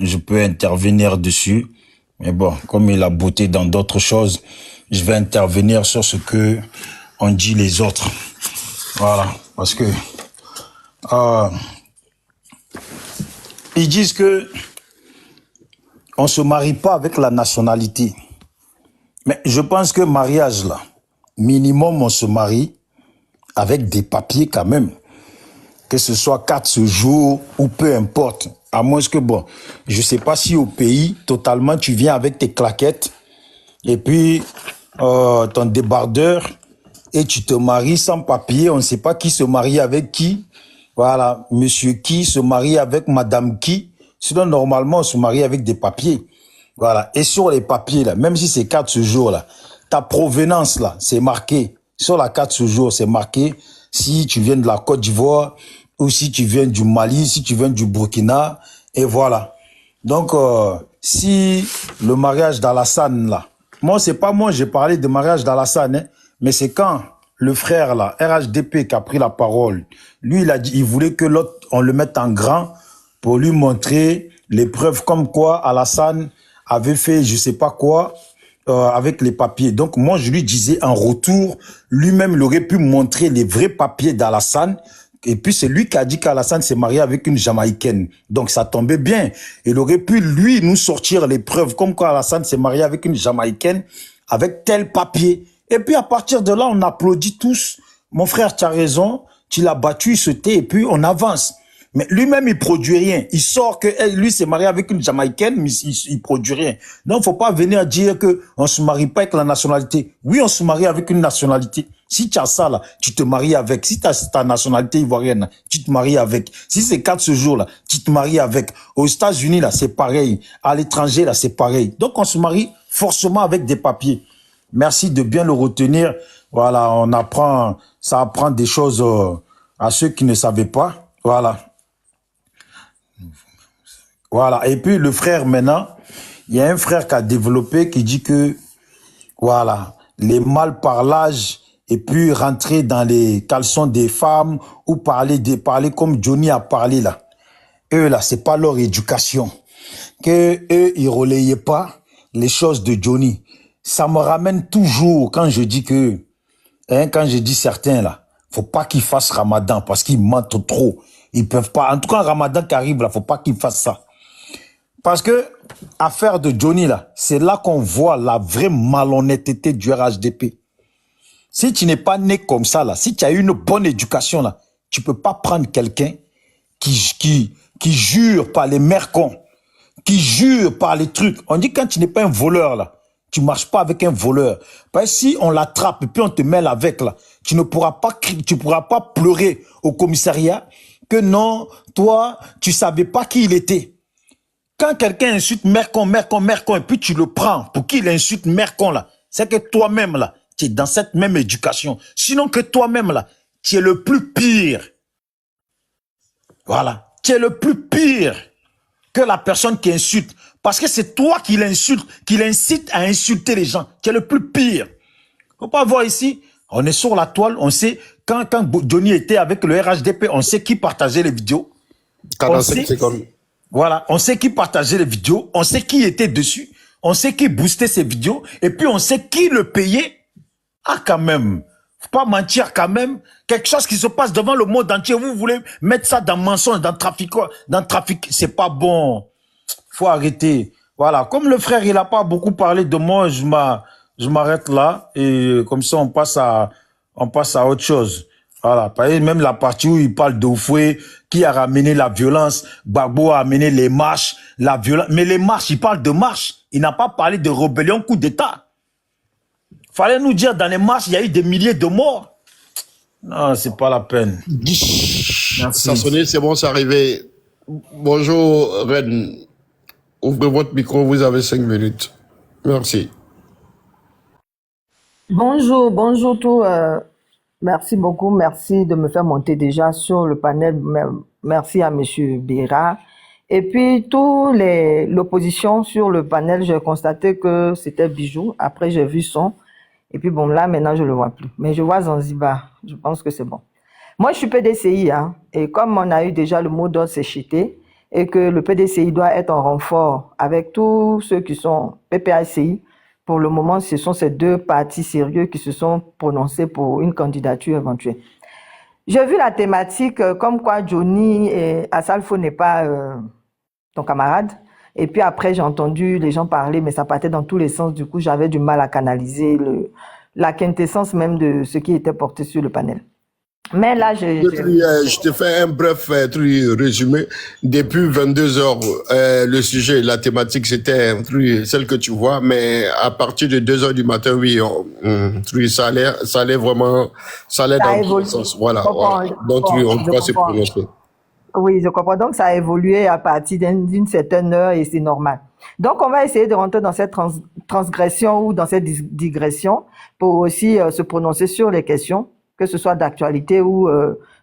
je peux intervenir dessus. Mais bon, comme il a botté dans d'autres choses, je vais intervenir sur ce que on dit les autres. Voilà, parce que ils disent que on se marie pas avec la nationalité. Mais je pense que mariage là, minimum on se marie avec des papiers quand même. Que ce soit 4 séjours ou peu importe. À moins que, bon, je sais pas si au pays, totalement, tu viens avec tes claquettes et puis ton débardeur et tu te maries sans papier. On ne sait pas qui se marie avec qui. Voilà, monsieur qui se marie avec madame qui. Sinon, normalement, on se marie avec des papiers. Voilà. Et sur les papiers, là, même si c'est 4 séjours, là, ta provenance, là, c'est marqué. Sur la carte séjour, c'est marqué si tu viens de la Côte d'Ivoire ou si tu viens du Mali, si tu viens du Burkina, et voilà. Donc, si le mariage d'Alassane, là, moi, c'est pas moi, j'ai parlé de mariage d'Alassane, hein, mais c'est quand le frère, là, RHDP, qui a pris la parole, lui, il a dit, il voulait que l'autre, on le mette en grand pour lui montrer les preuves comme quoi Alassane avait fait je sais pas quoi avec les papiers. Donc moi je lui disais en retour, lui-même il aurait pu montrer les vrais papiers d'Alassane. Et puis c'est lui qui a dit qu'Alassane s'est marié avec une Jamaïcaine. Donc ça tombait bien. Il aurait pu lui nous sortir les preuves comme quoi Alassane s'est marié avec une Jamaïcaine avec tel papier. Et puis à partir de là on applaudit tous. Mon frère, tu as raison, tu l'as battu, il se tait et puis on avance. Mais lui-même, il produit rien. Il sort que lui s'est marié avec une Jamaïcaine, mais il produit rien. Donc, faut pas venir dire que on se marie pas avec la nationalité. Oui, on se marie avec une nationalité. Si tu as ça, là, tu te maries avec. Si tu as ta nationalité ivoirienne, tu te maries avec. Si c'est 4 ce jour-là, tu te maries avec. Aux États-Unis, là, c'est pareil. À l'étranger, là, c'est pareil. Donc, on se marie forcément avec des papiers. Merci de bien le retenir. Voilà, on apprend, ça apprend des choses à ceux qui ne savaient pas. Voilà. Voilà. Et puis le frère maintenant, il y a un frère qui a développé qui dit que voilà, les malparlages et puis rentrer dans les caleçons des femmes ou parler comme Johnny a parlé là. Eux là, c'est pas leur éducation. Que eux ils relayaient pas les choses de Johnny. Ça me ramène toujours quand je dis que quand je dis certains là, faut pas qu'ils fassent Ramadan parce qu'ils mentent trop. Ils peuvent pas. En tout cas, Ramadan qui arrive là, faut pas qu'ils fassent ça. Parce que, affaire de Johnny, là, c'est là qu'on voit la vraie malhonnêteté du RHDP. Si tu n'es pas né comme ça, là, si tu as eu une bonne éducation, là, tu peux pas prendre quelqu'un qui jure par les mercons, qui jure par les trucs. On dit quand tu n'es pas un voleur, là, tu marches pas avec un voleur. Parce que si on l'attrape et puis on te mêle avec, là, tu ne pourras pas crier, tu pourras pas pleurer au commissariat que non, toi, tu savais pas qui il était. Quand quelqu'un insulte Mercon, et puis tu le prends pour qu'il insulte Mercon, là, c'est que toi-même, là, tu es dans cette même éducation. Sinon que toi-même, là, tu es le plus pire. Voilà. Tu es le plus pire que la personne qui insulte. Parce que c'est toi qui l'insulte, qui l'incite à insulter les gens. Tu es le plus pire. Faut pas voir ici. On est sur la toile, on sait, quand Johnny était avec le RHDP, on sait qui partageait les vidéos. 45 secondes. Voilà, on sait qui partageait les vidéos, on sait qui était dessus, on sait qui boostait ces vidéos, et puis on sait qui le payait. Ah, quand même, faut pas mentir quand même. Quelque chose qui se passe devant le monde entier, vous voulez mettre ça dans mensonge, dans trafic, c'est pas bon. Faut arrêter. Voilà, comme le frère, il a pas beaucoup parlé de moi, je m'arrête là, et comme ça, on passe à autre chose. Voilà, même la partie où il parle d'Oufoué, qui a ramené la violence, Gbagbo a amené les marches, la violence. Mais les marches, il parle de marches. Il n'a pas parlé de rébellion, coup d'État. Fallait nous dire, dans les marches, il y a eu des milliers de morts. Non, c'est pas la peine. Merci. Ça sonnait, c'est bon, c'est arrivé. Bonjour, Ren. Ouvrez votre micro, vous avez 5 minutes. Merci. Bonjour tout. Merci beaucoup, merci de me faire monter déjà sur le panel. Merci à Monsieur Bira. Et puis, l'opposition sur le panel, j'ai constaté que c'était Bijou. Après, j'ai vu son. Et puis, bon, là, maintenant, je le vois plus. Mais je vois Zanzibar. Je pense que c'est bon. Moi, je suis PDCI, hein. Et comme on a eu déjà le mot d'ordre, c'est cheaté. et que le PDCI doit être en renfort avec tous ceux qui sont PPACI. Pour le moment, ce sont ces deux partis sérieux qui se sont prononcés pour une candidature éventuelle. J'ai vu la thématique comme quoi Johnny et Assalfo n'est pas ton camarade. Et puis après, j'ai entendu les gens parler, mais ça partait dans tous les sens. Du coup, j'avais du mal à canaliser la quintessence même de ce qui était porté sur le panel. Mais là, je te fais un bref résumé. Depuis 22h, le sujet, la thématique, c'était celle que tu vois, mais à partir de 2h du matin, oui, ça allait vraiment, ça allait dans tous les sens. Voilà. Donc, on doit se prononcer. Oui, je comprends. Donc, ça a évolué à partir d'une certaine heure et c'est normal. Donc, on va essayer de rentrer dans cette transgression ou dans cette digression pour aussi se prononcer sur les questions, que ce soit d'actualité ou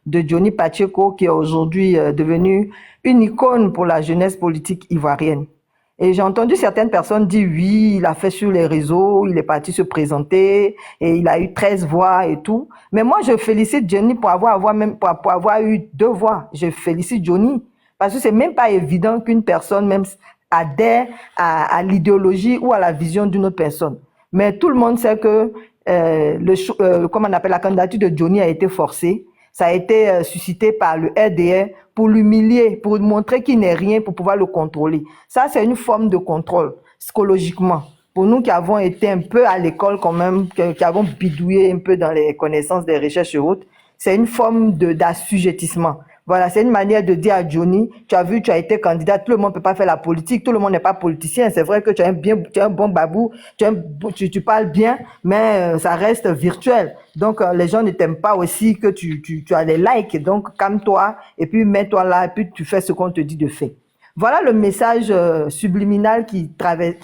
de Johnny Pacheco, qui est aujourd'hui devenu une icône pour la jeunesse politique ivoirienne. Et j'ai entendu certaines personnes dire oui, il a fait sur les réseaux, il est parti se présenter et il a eu 13 voix et tout. Mais moi, je félicite Johnny pour avoir eu 2 voix. Je félicite Johnny parce que c'est même pas évident qu'une personne même adhère à l'idéologie ou à la vision d'une autre personne. Mais tout le monde sait que comment on appelle, la candidature de Johnny a été forcée. Ça a été suscité par le RDR pour l'humilier, pour montrer qu'il n'est rien, pour pouvoir le contrôler. Ça, c'est une forme de contrôle, psychologiquement. Pour nous qui avons été un peu à l'école quand même, qui avons bidouillé un peu dans les connaissances des recherches et autres, c'est une forme d'assujettissement. Voilà, c'est une manière de dire à Johnny, tu as vu, tu as été candidat, tout le monde ne peut pas faire la politique, tout le monde n'est pas politicien. C'est vrai que tu es un bon babou, tu parles bien, mais ça reste virtuel. Donc, les gens ne t'aiment pas aussi que tu as les likes. Donc, calme-toi et puis mets-toi là et puis tu fais ce qu'on te dit de faire. Voilà le message subliminal qui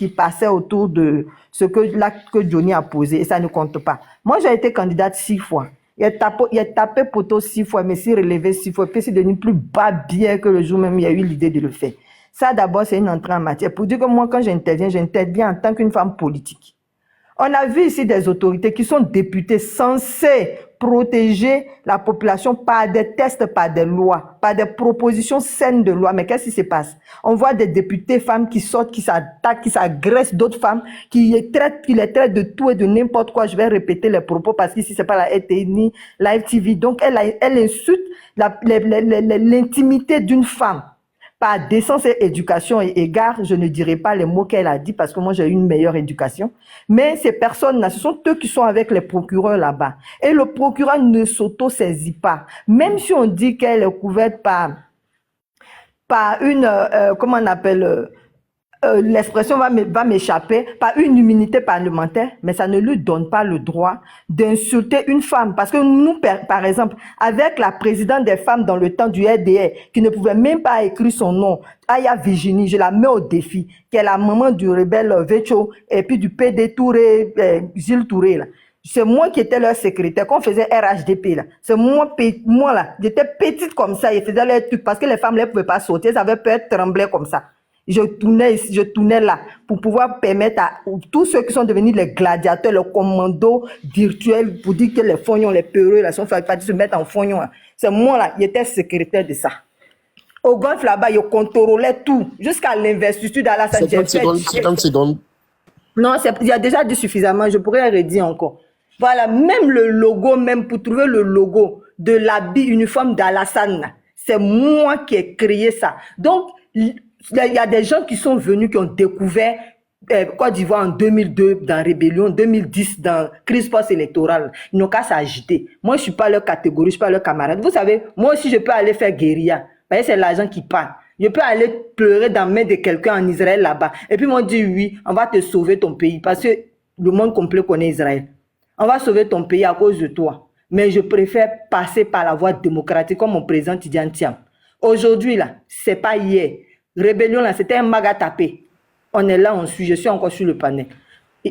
passait autour de ce que Johnny a posé et ça ne compte pas. Moi, j'ai été candidate 6 fois. Il a tapé poteau 6 fois, mais s'il relevait 6 fois, puis c'est devenu plus bas bien que le jour même, il y a eu l'idée de le faire. Ça, d'abord, c'est une entrée en matière. Pour dire que moi, quand j'interviens en tant qu'une femme politique. On a vu ici des autorités qui sont députées censées protéger la population par des tests, par des lois, par des propositions saines de loi. Mais qu'est-ce qui se passe? On voit des députés femmes qui sortent, qui s'attaquent, qui s'agressent d'autres femmes, qui les traitent de tout et de n'importe quoi. Je vais répéter les propos parce qu'ici, c'est pas la RTI ni la FTV. Donc, elle insulte l'intimité d'une femme. Par décence et éducation et égard, je ne dirai pas les mots qu'elle a dit parce que moi j'ai eu une meilleure éducation. Mais ces personnes-là, ce sont eux qui sont avec les procureurs là-bas. Et le procureur ne s'auto-saisit pas. Même si on dit qu'elle est couverte par une, comment on appelle, l'expression va m'échapper, par une immunité parlementaire, mais ça ne lui donne pas le droit d'insulter une femme. Parce que nous, par exemple, avec la présidente des femmes dans le temps du RDR, qui ne pouvait même pas écrire son nom, Aya Virginie, je la mets au défi, qui est la maman du rebelle Vecho, et puis du PD Touré, Gilles Touré, là. C'est moi qui étais leur secrétaire, quand on faisait RHDP, là. C'est moi là, j'étais petite comme ça, ils faisaient leur truc, parce que les femmes, elles ne pouvaient pas sauter, elles avaient peur de trembler comme ça. Je tournais là pour pouvoir permettre à tous ceux qui sont devenus les gladiateurs, les commandos virtuels, pour dire que les fognons, les peureux, là, sont fait se mettre en fognons. C'est moi là, j'étais secrétaire de ça. Au golf là-bas, je contrôlais tout, jusqu'à l'investiture d'Alassane. 50 secondes. Non, il y a déjà dit suffisamment, je pourrais redire encore. Voilà, même le logo, même pour trouver le logo de l'habit uniforme d'Alassane, c'est moi qui ai créé ça. Donc, il y a des gens qui sont venus, qui ont découvert Côte d'Ivoire en 2002 dans Rébellion, 2010 dans crise post-électorale. Ils n'ont qu'à s'agiter. Moi, je ne suis pas leur catégorie, je ne suis pas leur camarade. Vous savez, moi aussi, je peux aller faire guérilla. Vous voyez, c'est l'argent qui parle. Je peux aller pleurer dans la main de quelqu'un en Israël là-bas. Et puis, ils m'ont dit, oui, on va te sauver ton pays. Parce que le monde complet connaît Israël. On va sauver ton pays à cause de toi. Mais je préfère passer par la voie démocratique comme mon président Tidiane Thiam. Aujourd'hui, là, c'est pas hier. Rébellion, là, c'était un maga tapé. On est là, on suit, je suis encore sur le panel.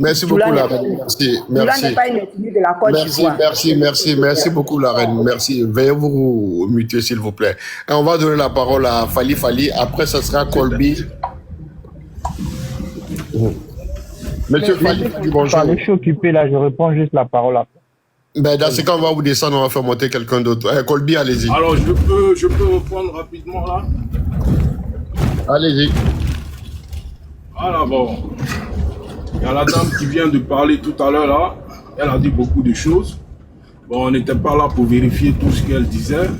Merci beaucoup, la reine. Merci. N'est pas une ethnie de la Côte d'Ivoire. Merci beaucoup, la reine. Merci. Veuillez vous muter, s'il vous plaît. Et on va donner la parole à Fali. Après, ce sera Colby. Monsieur Fali, bonjour. Je suis occupé là, je réponds juste la parole après. Ben, dans ce cas, on va vous descendre, on va faire monter quelqu'un d'autre. Colby, allez-y. Alors, je peux répondre rapidement là. Allez-y. Voilà, bon. Il y a la dame qui vient de parler tout à l'heure là. Elle a dit beaucoup de choses. Bon, on n'était pas là pour vérifier tout ce qu'elle disait.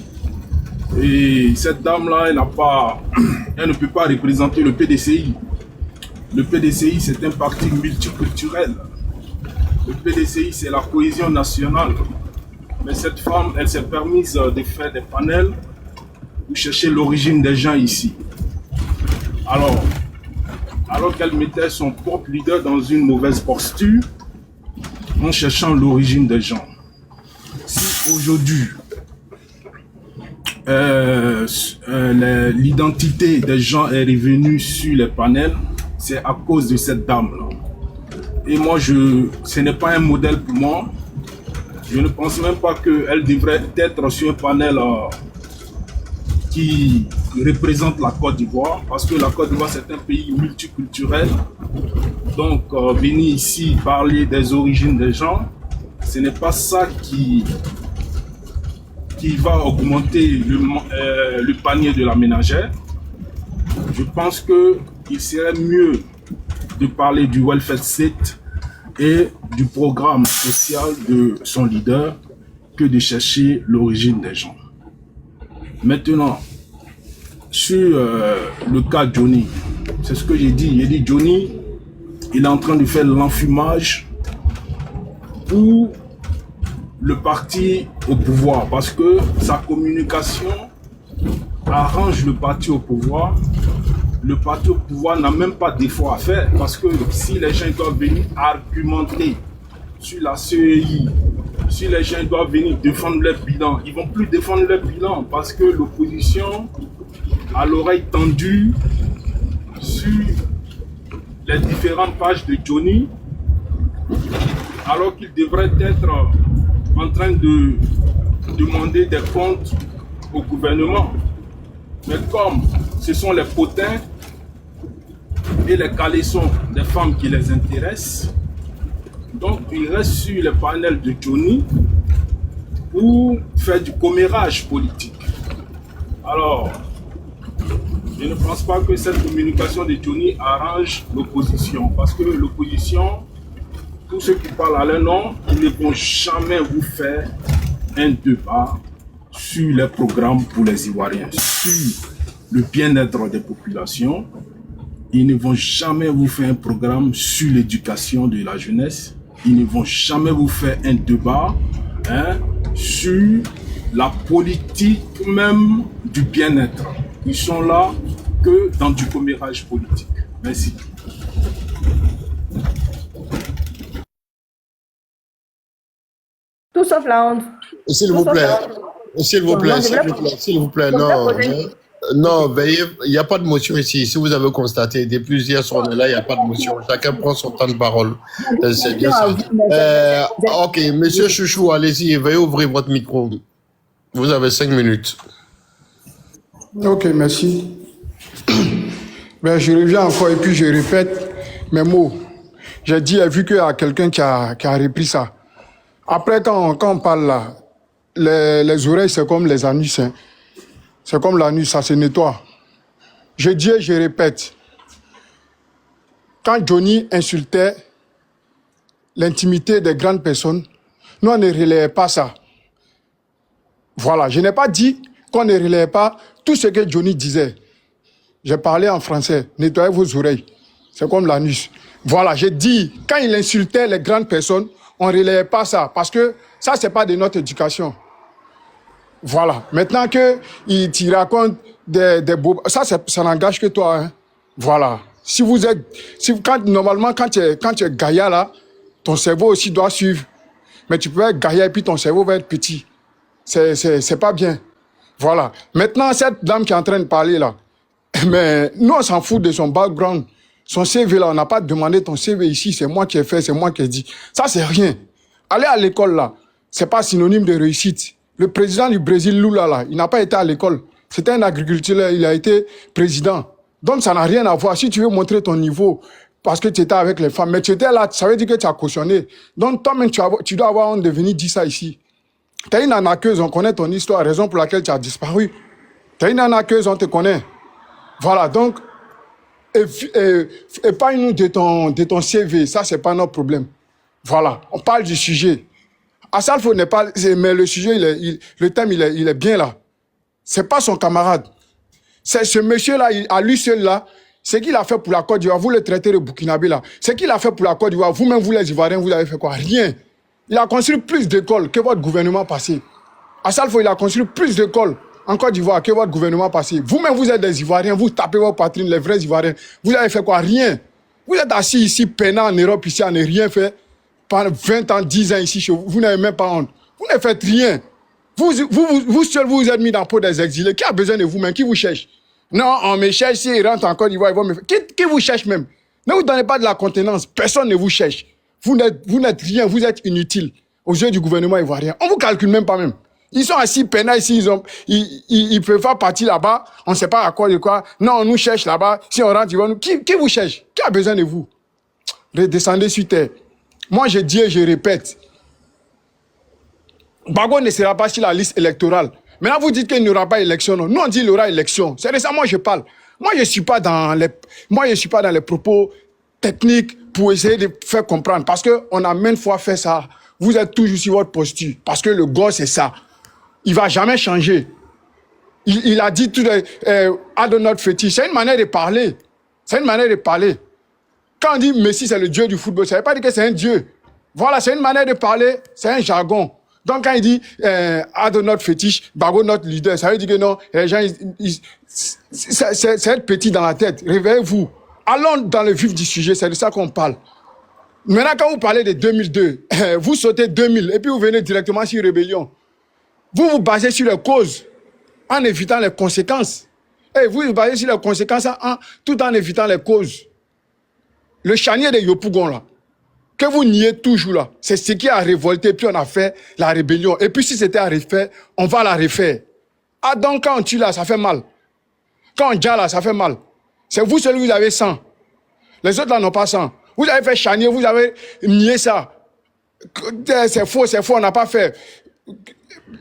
Et cette dame-là, elle ne peut pas représenter le PDCI. Le PDCI, c'est un parti multiculturel. Le PDCI, c'est la cohésion nationale. Mais cette femme, elle s'est permise de faire des panels pour chercher l'origine des gens ici. Alors qu'elle mettait son propre leader dans une mauvaise posture en cherchant l'origine des gens. Si aujourd'hui, l'identité des gens est revenue sur les panels, c'est à cause de cette dame-là. Et moi, ce n'est pas un modèle pour moi. Je ne pense même pas qu'elle devrait être sur un panel qui représente la Côte d'Ivoire, parce que la Côte d'Ivoire, c'est un pays multiculturel. Donc, venir ici parler des origines des gens, ce n'est pas ça qui va augmenter le panier de la ménagère. Je pense qu'il serait mieux de parler du welfare state et du programme social de son leader que de chercher l'origine des gens. Maintenant, sur le cas de Johnny, c'est ce que j'ai dit. J'ai dit Johnny, il est en train de faire l'enfumage pour le parti au pouvoir parce que sa communication arrange le parti au pouvoir. Le parti au pouvoir n'a même pas d'effort à faire parce que si les gens doivent venir argumenter sur la CEI, si les gens doivent venir défendre leur bilan, ils ne vont plus défendre leur bilan parce que l'opposition a l'oreille tendue sur les différentes pages de Johnny alors qu'il devrait être en train de demander des comptes au gouvernement. Mais comme ce sont les potins et les caleçons des femmes qui les intéressent, donc ils restent sur les panels de Johnny pour faire du commérage politique. Alors, je ne pense pas que cette communication de Johnny arrange l'opposition, parce que l'opposition, tous ceux qui parlent à leur nom, ils ne vont jamais vous faire un débat sur les programmes pour les Ivoiriens, sur le bien-être des populations. Ils ne vont jamais vous faire un programme sur l'éducation de la jeunesse. Ils ne vont jamais vous faire un débat sur la politique même du bien-être. Ils sont là que dans du commérage politique. Merci. Tout sauf la honte. S'il vous plaît. S'il vous plaît, s'il vous plaît, non. Non, veillez, il n'y a pas de motion ici. Si vous avez constaté, depuis hier soir, on est là, il n'y a pas de motion. Chacun prend son temps de parole. C'est bien ça. Ok, monsieur Chouchou, allez-y, veuillez ouvrir votre micro. Vous avez 5 minutes. Ok, merci. Ben, je reviens encore et puis je répète mes mots. J'ai dit, vu qu'il y a quelqu'un qui a repris ça. Après, quand on parle là, les oreilles, c'est comme les anus. Hein. C'est comme l'anus, ça se nettoie. Je dis et je répète. Quand Johnny insultait l'intimité des grandes personnes, nous, on ne relayait pas ça. Voilà, je n'ai pas dit qu'on ne relayait pas tout ce que Johnny disait. J'ai parlé en français. Nettoyez vos oreilles. C'est comme l'anus. Voilà, j'ai dit, quand il insultait les grandes personnes, on ne relayait pas ça. Parce que ça, ce n'est pas de notre éducation. Voilà. Maintenant qu'il raconte des beaux... Ça n'engage que toi. Hein. Voilà. Si vous êtes... Normalement, quand tu es gaillard, là, ton cerveau aussi doit suivre. Mais tu peux être gaillard et puis ton cerveau va être petit. C'est pas bien. Voilà. Maintenant, cette dame qui est en train de parler, là, mais nous, on s'en fout de son background. Son CV, là, on n'a pas demandé ton CV ici. C'est moi qui ai fait, c'est moi qui ai dit. Ça, c'est rien. Aller à l'école, là, c'est pas synonyme de réussite. Le président du Brésil, Lula, là, il n'a pas été à l'école. C'était un agriculteur, il a été président. Donc, ça n'a rien à voir. Si tu veux montrer ton niveau, parce que tu étais avec les femmes, mais tu étais là, ça veut dire que tu as cautionné. Donc, toi-même, tu dois avoir honte de venir dire ça ici. Tu es une arnaqueuse, on connaît ton histoire, raison pour laquelle tu as disparu. Tu es une arnaqueuse, on te connaît. Voilà, donc, Épargne-nous de ton CV, ça, c'est pas notre problème. Voilà, on parle du sujet. Assalfo n'est pas... Mais le sujet, le thème, il est bien là. C'est pas son camarade. C'est ce monsieur-là, à lui seul là, ce qu'il a fait pour la Côte d'Ivoire, vous le traitez de Burkinabé là. Ce qu'il a fait pour la Côte d'Ivoire, vous-même, vous les Ivoiriens, vous avez fait quoi? Rien. Il a construit plus d'écoles que votre gouvernement passé. Assalfo, il a construit plus d'écoles en Côte d'Ivoire que votre gouvernement passé. Vous-même, vous êtes des Ivoiriens, vous tapez votre poitrine, les vrais Ivoiriens. Vous avez fait quoi? Rien. Vous êtes assis ici, peinant en Europe, ici, à ne rien faire. Pendant 20 ans, 10 ans ici, chez vous, vous n'avez même pas honte. Vous ne faites rien. Vous seul, vous êtes mis dans la peau des exilés. Qui a besoin de vous même? Qui vous cherche? Non, on me cherche, s'ils rentrent en Côte d'Ivoire, ils vont me faire. Qui vous cherche même? Ne vous donnez pas de la contenance. Personne ne vous cherche. Vous n'êtes rien, vous êtes inutile aux yeux du gouvernement ivoirien. On ne vous calcule même pas même. Ils sont assis peinants ici, ils peuvent pas partir là-bas, on ne sait pas à quoi de quoi. Non, on nous cherche là-bas, si on rentre, ils vont nous... Qui vous cherche? Qui a besoin de vous? Redescendez sur terre. Moi, je dis et je répète, Bago ne sera pas sur la liste électorale. Maintenant, vous dites qu'il n'y aura pas élection. Non, nous, on dit qu'il y aura élection. C'est de ça, moi, je parle. Moi, je ne suis pas dans les propos techniques pour essayer de faire comprendre. Parce qu'on a maintes fois fait ça. Vous êtes toujours sur votre posture. Parce que le gosse, c'est ça. Il ne va jamais changer. Il a dit tout de notre fétiche. C'est une manière de parler. C'est une manière de parler. Quand on dit Messi, c'est le dieu du football, ça ne veut pas dire que c'est un dieu. Voilà, c'est une manière de parler, c'est un jargon. Donc quand il dit Ado notre fétiche, Bago notre leader, ça veut dire que non, les gens, c'est être petit dans la tête. Réveillez-vous. Allons dans le vif du sujet, c'est de ça qu'on parle. Maintenant, quand vous parlez de 2002, vous sautez 2000 et puis vous venez directement sur rébellion. Vous vous basez sur les causes en évitant les conséquences. Et vous vous basez sur les conséquences tout en évitant les causes. Le charnier de Yopougon, là, que vous niez toujours, là, c'est ce qui a révolté, puis on a fait la rébellion. Et puis si c'était à refaire, on va la refaire. Ah donc, quand on tue là, ça fait mal. Quand on dit là, ça fait mal. C'est vous seul, vous avez 100. Les autres là n'ont pas 100. Vous avez fait charnier, vous avez nié ça. C'est faux, on n'a pas fait.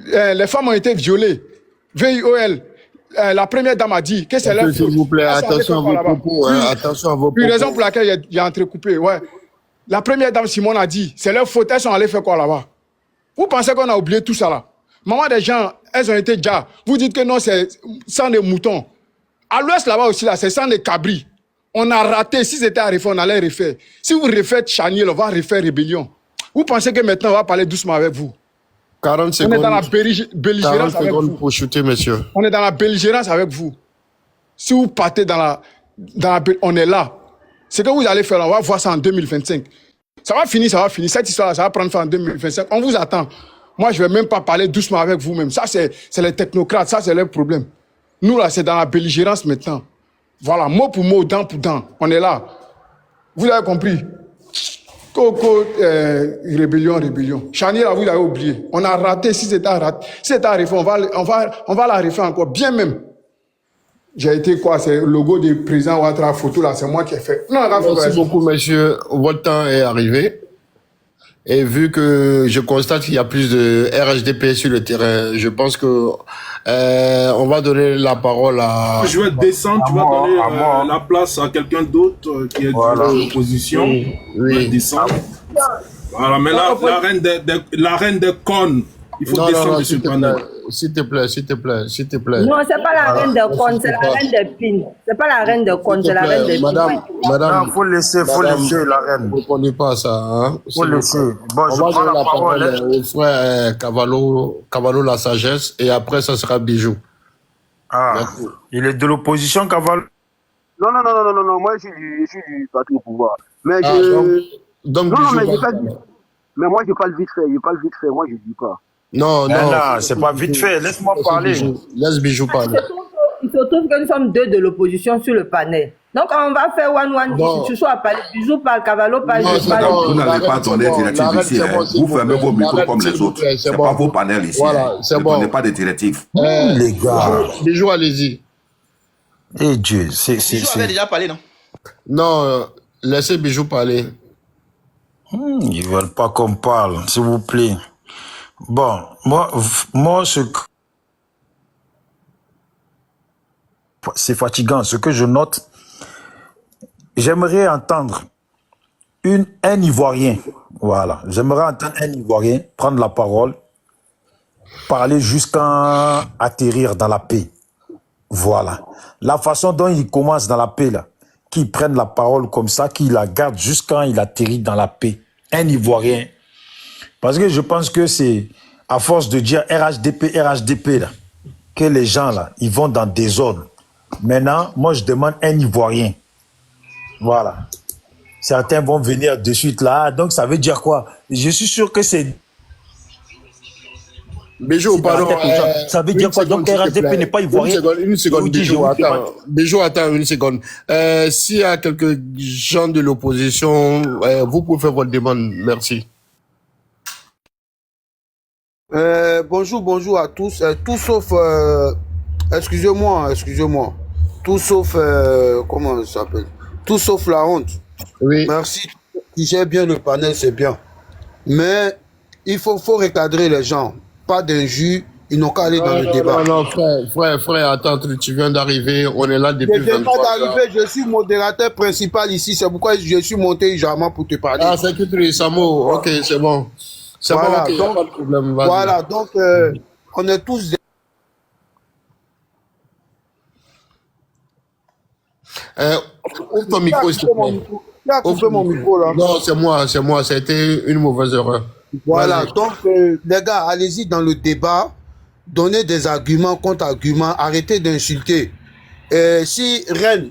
Les femmes ont été violées. VIOL. La première dame a dit que c'est leur faute. S'il vous plaît, attention à vos propos. Attention à vos propos. Une raison pour laquelle il y a entrecoupé, ouais. La première dame, Simone, a dit, c'est leur faute, elles sont allées faire quoi là-bas? Vous pensez qu'on a oublié tout ça là? Maman des gens, elles ont été déjà. Vous dites que non, c'est sang de moutons. À l'ouest là-bas aussi, là, c'est sang de cabri. On a raté. Si c'était à refaire, on allait refaire. Si vous refaites Chaniel, on va refaire rébellion. Vous pensez que maintenant, on va parler doucement avec vous? 40 secondes. On est dans la belligérance avec vous. Pour shooter, monsieur. On est dans la belligérance avec vous. Si vous partez on est là. Ce que vous allez faire, on va voir ça en 2025. Ça va finir. Cette histoire-là, ça va prendre fin en 2025. On vous attend. Moi, je ne vais même pas parler doucement avec vous-même. Ça, c'est les technocrates. Ça, c'est leur problème. Nous, là, c'est dans la belligérance maintenant. Voilà, mot pour mot, dent pour dent. On est là. Vous avez compris? Coco, rébellion. Chanier, là, vous l'avez oublié. On a raté. Si c'était à refaire, on va la refaire encore. Bien même. J'ai été quoi? C'est le logo du président Ouattara photo là, c'est moi qui ai fait. Non, merci beaucoup, monsieur. Votre temps est arrivé. Et vu que je constate qu'il y a plus de RHDP sur le terrain, je pense que on va donner la parole à... Je vais descendre, tu vas donner la place à quelqu'un d'autre qui est de l'opposition. Oui. Je vais descendre. Voilà, mais là, la reine des connes, il faut descendre de ce panel. S'il te plaît. Non, c'est pas la reine de connes, c'est la reine de pines. C'est pas la reine de connes, c'est la reine de pines. Madame, faut laisser la reine. Vous ne connaissez pas ça, hein? Faut laisser. Bon, on va donner la parole au frère Cavallo la sagesse, et après, ça sera Bijou. Ah, merci. Il est de l'opposition, Cavallo? Non, moi, je suis du parti au pouvoir. Mais donc mais moi, je parle vite fait, moi, je dis pas. Non, c'est pas vite fait. Laisse-moi parler. Laisse Bijou parler. Il se trouve que nous sommes deux de l'opposition sur le panel. Donc, on va faire one. Tu sois à parler. Bijou parle, Cavallo parle. Vous n'allez pas donner directive ici. Vous fermez vos micros comme les autres. C'est pas vos panels ici. Voilà, c'est bon. Ne donnez pas de directives. Les gars. Bijou, allez-y. Eh Dieu, Bijou avait déjà parlé, non? Non, laissez Bijou parler. Ils veulent pas qu'on parle, s'il vous plaît. Bon, moi, c'est fatigant. Ce que je note, j'aimerais entendre un Ivoirien, voilà, j'aimerais entendre un Ivoirien prendre la parole, parler jusqu'à atterrir dans la paix. Voilà. La façon dont il commence dans la paix, là, qu'il prenne la parole comme ça, qu'il la garde jusqu'à il atterrit dans la paix. Un Ivoirien. Parce que je pense que c'est à force de dire RHDP, RHDP, là, que les gens, là, ils vont dans des zones. Maintenant, moi, je demande un Ivoirien. Voilà. Certains vont venir de suite là. Donc, ça veut dire quoi? Je suis sûr que c'est... Bijou, pardon. Ça veut dire quoi? Donc, RHDP n'est pas ivoirien. Une seconde, Bijou, attends. Bijou, attends une seconde. S'il y a quelques gens de l'opposition, vous pouvez faire votre demande. Merci. Bonjour à tous. Tout sauf... excusez-moi. Tout sauf... comment ça s'appelle? Tout sauf la honte. Oui. Merci. Qui gère bien le panel, c'est bien. Mais il faut recadrer les gens. Pas d'injures, ils n'ont qu'à aller dans le débat. Non, frère, attends, tu viens d'arriver, on est là depuis 23 ans. Je suis modérateur principal ici, c'est pourquoi je suis monté légèrement pour te parler. Ah, c'est que tu es Samo, ok, c'est bon. C'est voilà, bon, ok, donc, pas de problème. Voilà, donc on est tous... Ouvre ton micro, s'il te plaît. Tu as coupé mon micro là. Non, c'est moi, ça a été une mauvaise erreur. Voilà, donc les gars, allez-y dans le débat, donnez des arguments, contre-arguments, arrêtez d'insulter. Si Reine,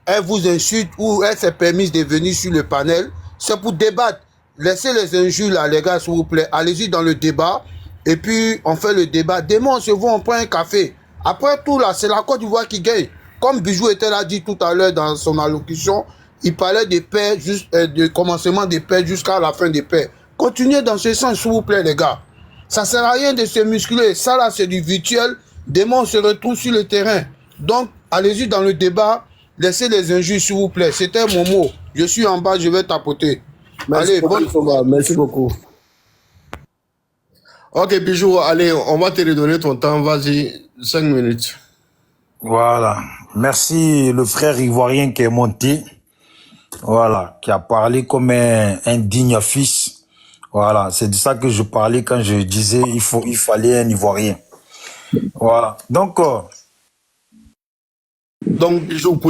elle vous insulte ou elle s'est permise de venir sur le panel, c'est pour débattre. Laissez les injures là, les gars, s'il vous plaît. Allez-y dans le débat et puis on fait le débat. Demain, on se voit, on prend un café. Après tout là, c'est la Côte d'Ivoire qui gagne. Comme Bijou était là dit tout à l'heure dans son allocution, il parlait de paix, du commencement de paix jusqu'à la fin de paix. Continuez dans ce sens, s'il vous plaît, les gars. Ça ne sert à rien de se muscler. Ça, là, c'est du virtuel. Demain, on se retrouve sur le terrain. Donc, allez-y dans le débat. Laissez les injures, s'il vous plaît. C'était mon mot. Je suis en bas, je vais tapoter. Merci, merci beaucoup. Ok, Bijou, allez, on va te redonner ton temps. Vas-y, 5 minutes. Voilà. Merci, le frère ivoirien qui est monté. Voilà. Qui a parlé comme un digne fils. Voilà, c'est de ça que je parlais quand je disais il fallait un Ivoirien. Voilà. Donc, pour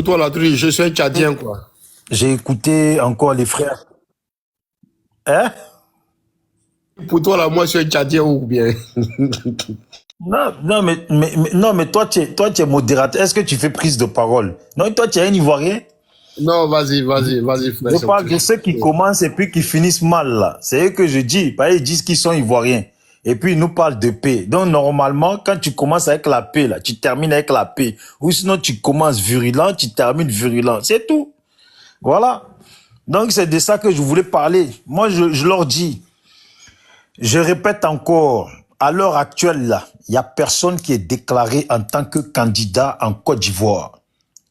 toi, là, je suis un Tchadien, quoi. J'ai écouté encore les frères. Hein? Pour toi, là, moi, je suis un Tchadien ou bien? Non, mais toi, tu es modérateur. Est-ce que tu fais prise de parole? Non, toi, tu es un Ivoirien? Non, vas-y, frère. Je parle de ceux qui commencent et puis qui finissent mal, là. C'est eux que je dis. Ils disent qu'ils sont Ivoiriens. Et puis, ils nous parlent de paix. Donc, normalement, quand tu commences avec la paix, là, tu termines avec la paix. Ou sinon, tu commences virulent, tu termines virulent. C'est tout. Voilà. Donc, c'est de ça que je voulais parler. Moi, je leur dis, je répète encore, à l'heure actuelle, là, il n'y a personne qui est déclaré en tant que candidat en Côte d'Ivoire.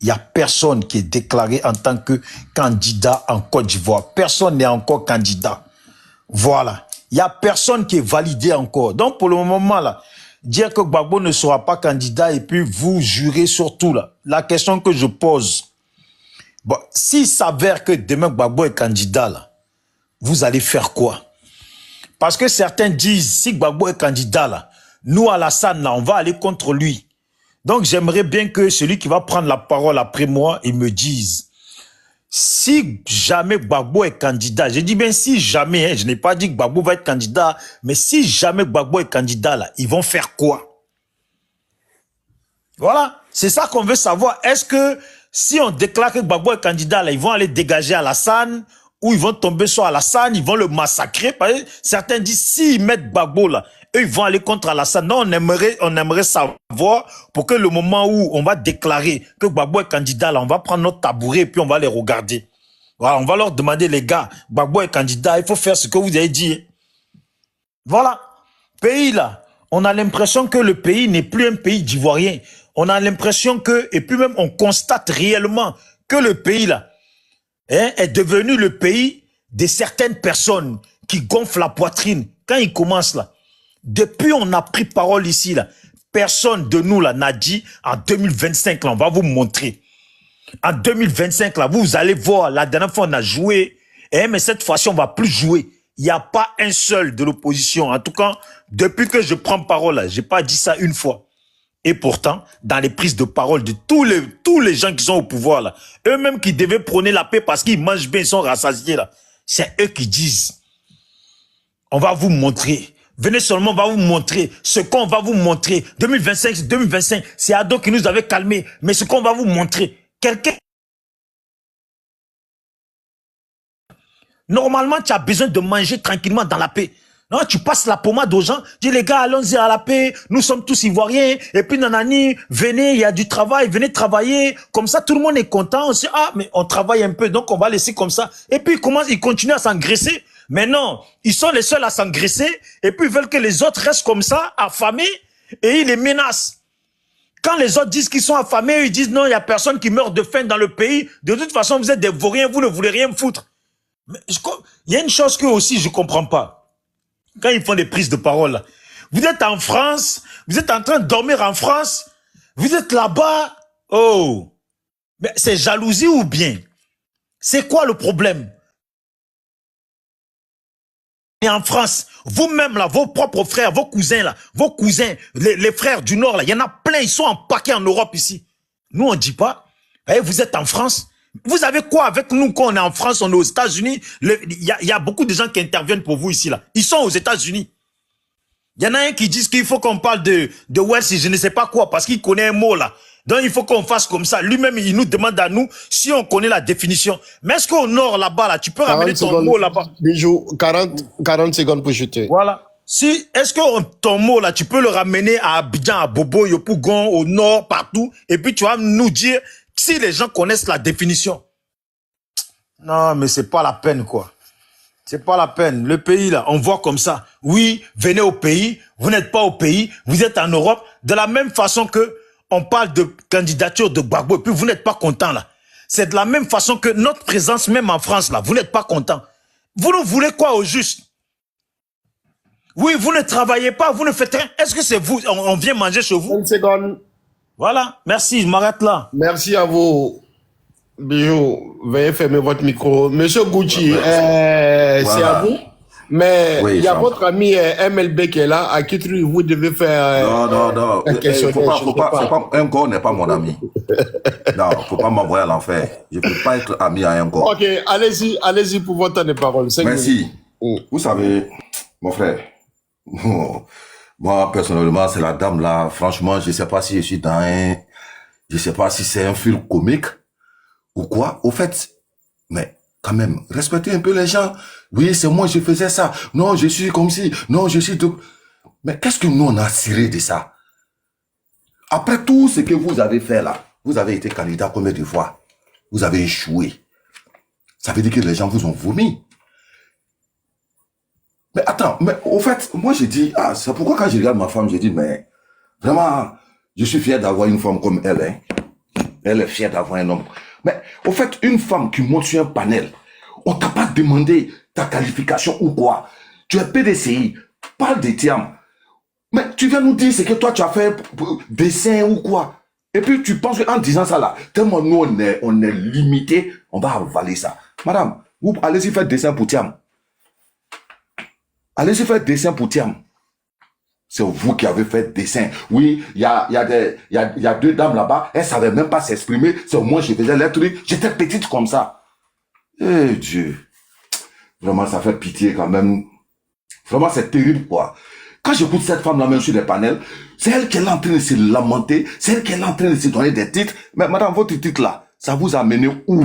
Il n'y a personne qui est déclaré en tant que candidat en Côte d'Ivoire. Personne n'est encore candidat. Voilà. Il n'y a personne qui est validé encore. Donc, pour le moment, là, dire que Gbagbo ne sera pas candidat et puis vous jurez surtout, là. La question que je pose, bon, s'il s'avère que demain Gbagbo est candidat, là, vous allez faire quoi? Parce que certains disent, si Gbagbo est candidat, là, nous, Alassane, là, on va aller contre lui. Donc, j'aimerais bien que celui qui va prendre la parole après moi, il me dise, si jamais Gbagbo est candidat, je dis bien si jamais, hein, je n'ai pas dit que Gbagbo va être candidat, mais si jamais Gbagbo est candidat, là, ils vont faire quoi? Voilà, c'est ça qu'on veut savoir. Est-ce que si on déclare que Gbagbo est candidat, là, ils vont aller dégager Alassane, ou ils vont tomber sur Alassane, ils vont le massacrer? Parce que certains disent, s'ils mettent Gbagbo là, eux, ils vont aller contre Alassane. Non, on aimerait savoir pour que le moment où on va déclarer que Gbagbo est candidat, là, on va prendre notre tabouret et puis on va les regarder. Voilà, on va leur demander, les gars, Gbagbo est candidat, il faut faire ce que vous avez dit. Voilà. Pays là, on a l'impression que le pays n'est plus un pays d'Ivoiriens. On a l'impression que, et puis même on constate réellement que le pays là, est devenu le pays de certaines personnes qui gonflent la poitrine. Quand ils commencent là, depuis on a pris parole ici là, personne de nous là n'a dit en 2025 là, on va vous montrer. En 2025, là, vous allez voir, la dernière fois, on a joué, mais cette fois-ci, on va plus jouer. Il n'y a pas un seul de l'opposition. En tout cas, depuis que je prends parole, je n'ai pas dit ça une fois. Et pourtant, dans les prises de parole de tous les gens qui sont au pouvoir, là, eux-mêmes qui devaient prôner la paix parce qu'ils mangent bien, ils sont rassasiés, là, c'est eux qui disent, on va vous montrer. Venez seulement, on va vous montrer ce qu'on va vous montrer. 2025, c'est Ado qui nous avait calmés. Mais ce qu'on va vous montrer, quelqu'un... Normalement, tu as besoin de manger tranquillement dans la paix. Non, tu passes la pommade aux gens, dis les gars, allons-y à la paix, nous sommes tous ivoiriens, et puis nanani, venez, il y a du travail, venez travailler, comme ça tout le monde est content, on se dit, ah, mais on travaille un peu, donc on va laisser comme ça. Et puis ils continuent à s'engraisser. Mais non, ils sont les seuls à s'engraisser, et puis ils veulent que les autres restent comme ça, affamés, et ils les menacent. Quand les autres disent qu'ils sont affamés, ils disent non, il n'y a personne qui meurt de faim dans le pays, de toute façon vous êtes des vauriens, vous ne voulez rien foutre. Mais il y a une chose que aussi je comprends pas. Quand ils font des prises de parole, là. Vous êtes en France, vous êtes en train de dormir en France, vous êtes là-bas, oh, mais c'est jalousie ou bien? C'est quoi le problème? Et en France, vous-même là, vos propres frères, vos cousins là, vos cousins, les frères du Nord là, il y en a plein, ils sont en paquet en Europe ici. Nous on dit pas, vous êtes en France. Vous avez quoi avec nous quand on est en France, on est aux États-Unis? Il y a beaucoup de gens qui interviennent pour vous ici là. Ils sont aux États-Unis. Il y en a un qui dit qu'il faut qu'on parle de Wells, je ne sais pas quoi, parce qu'il connaît un mot là. Donc il faut qu'on fasse comme ça. Lui-même, il nous demande à nous si on connaît la définition. Mais est-ce qu'au Nord là-bas, là, tu peux ramener ton mot là-bas? Bijou, 40 secondes pour jeter. Voilà. Est-ce que ton mot là, tu peux le ramener à Abidjan, à Bobo, Yopougon, au Nord, partout, et puis tu vas nous dire si les gens connaissent la définition. Non, mais c'est pas la peine, quoi. C'est pas la peine. Le pays, là, on voit comme ça. Oui, venez au pays. Vous n'êtes pas au pays. Vous êtes en Europe. De la même façon que on parle de candidature de Gbagbo, et puis vous n'êtes pas content, là. C'est de la même façon que notre présence, même en France, là, vous n'êtes pas content. Vous nous voulez quoi au juste? Oui, vous ne travaillez pas, vous ne faites rien. Est-ce que c'est vous, on vient manger chez vous? 30 secondes. Voilà, merci, je m'arrête là. Merci à vous. Bijou, veuillez fermer votre micro. Monsieur Gucci, voilà. c'est à vous. Mais oui, il y a votre ami MLB qui est là, à qui vous devez faire non. Un corps n'est pas mon ami. Non, faut pas m'envoyer à l'enfer. Je peux pas être ami à un corps. Ok, allez-y pour votre temps de parole. Merci. Vous savez, mon frère, moi, personnellement, c'est la dame là. Franchement, je sais pas si je suis dans je sais pas si c'est un film comique ou quoi. Au fait, mais quand même, respectez un peu les gens. Oui, c'est moi, je faisais ça. Non, je suis comme si. Non, je suis de... Mais qu'est-ce que nous, on a tiré de ça? Après tout ce que vous avez fait là, vous avez été candidat combien de fois? Vous avez échoué. Ça veut dire que les gens vous ont vomi. Mais attends, mais au fait, moi j'ai dit, c'est pourquoi quand je regarde ma femme, je dis, mais vraiment, je suis fier d'avoir une femme comme elle. Hein. Elle est fière d'avoir un homme. Mais au fait, une femme qui monte sur un panel, on t'a pas demandé ta qualification ou quoi. Tu es PDCI, parle de Thiam. Mais tu viens nous dire ce que toi tu as fait dessin ou quoi. Et puis tu penses qu'en disant ça là, tellement nous on est limité, on va avaler ça. Madame, vous allez-y faire dessin pour Thiam. Allez-y faire dessin pour Thiam. C'est vous qui avez fait dessin. Oui, il y a deux dames là-bas, elles savaient même pas s'exprimer. C'est moi je faisais les trucs. J'étais petite comme ça. Eh Dieu. Vraiment, ça fait pitié quand même. Vraiment, c'est terrible quoi. Quand j'écoute cette femme-là même sur les panels, c'est elle qui est en train de se lamenter, c'est elle qui est en train de se donner des titres. Mais madame, votre titre là, ça vous a mené où?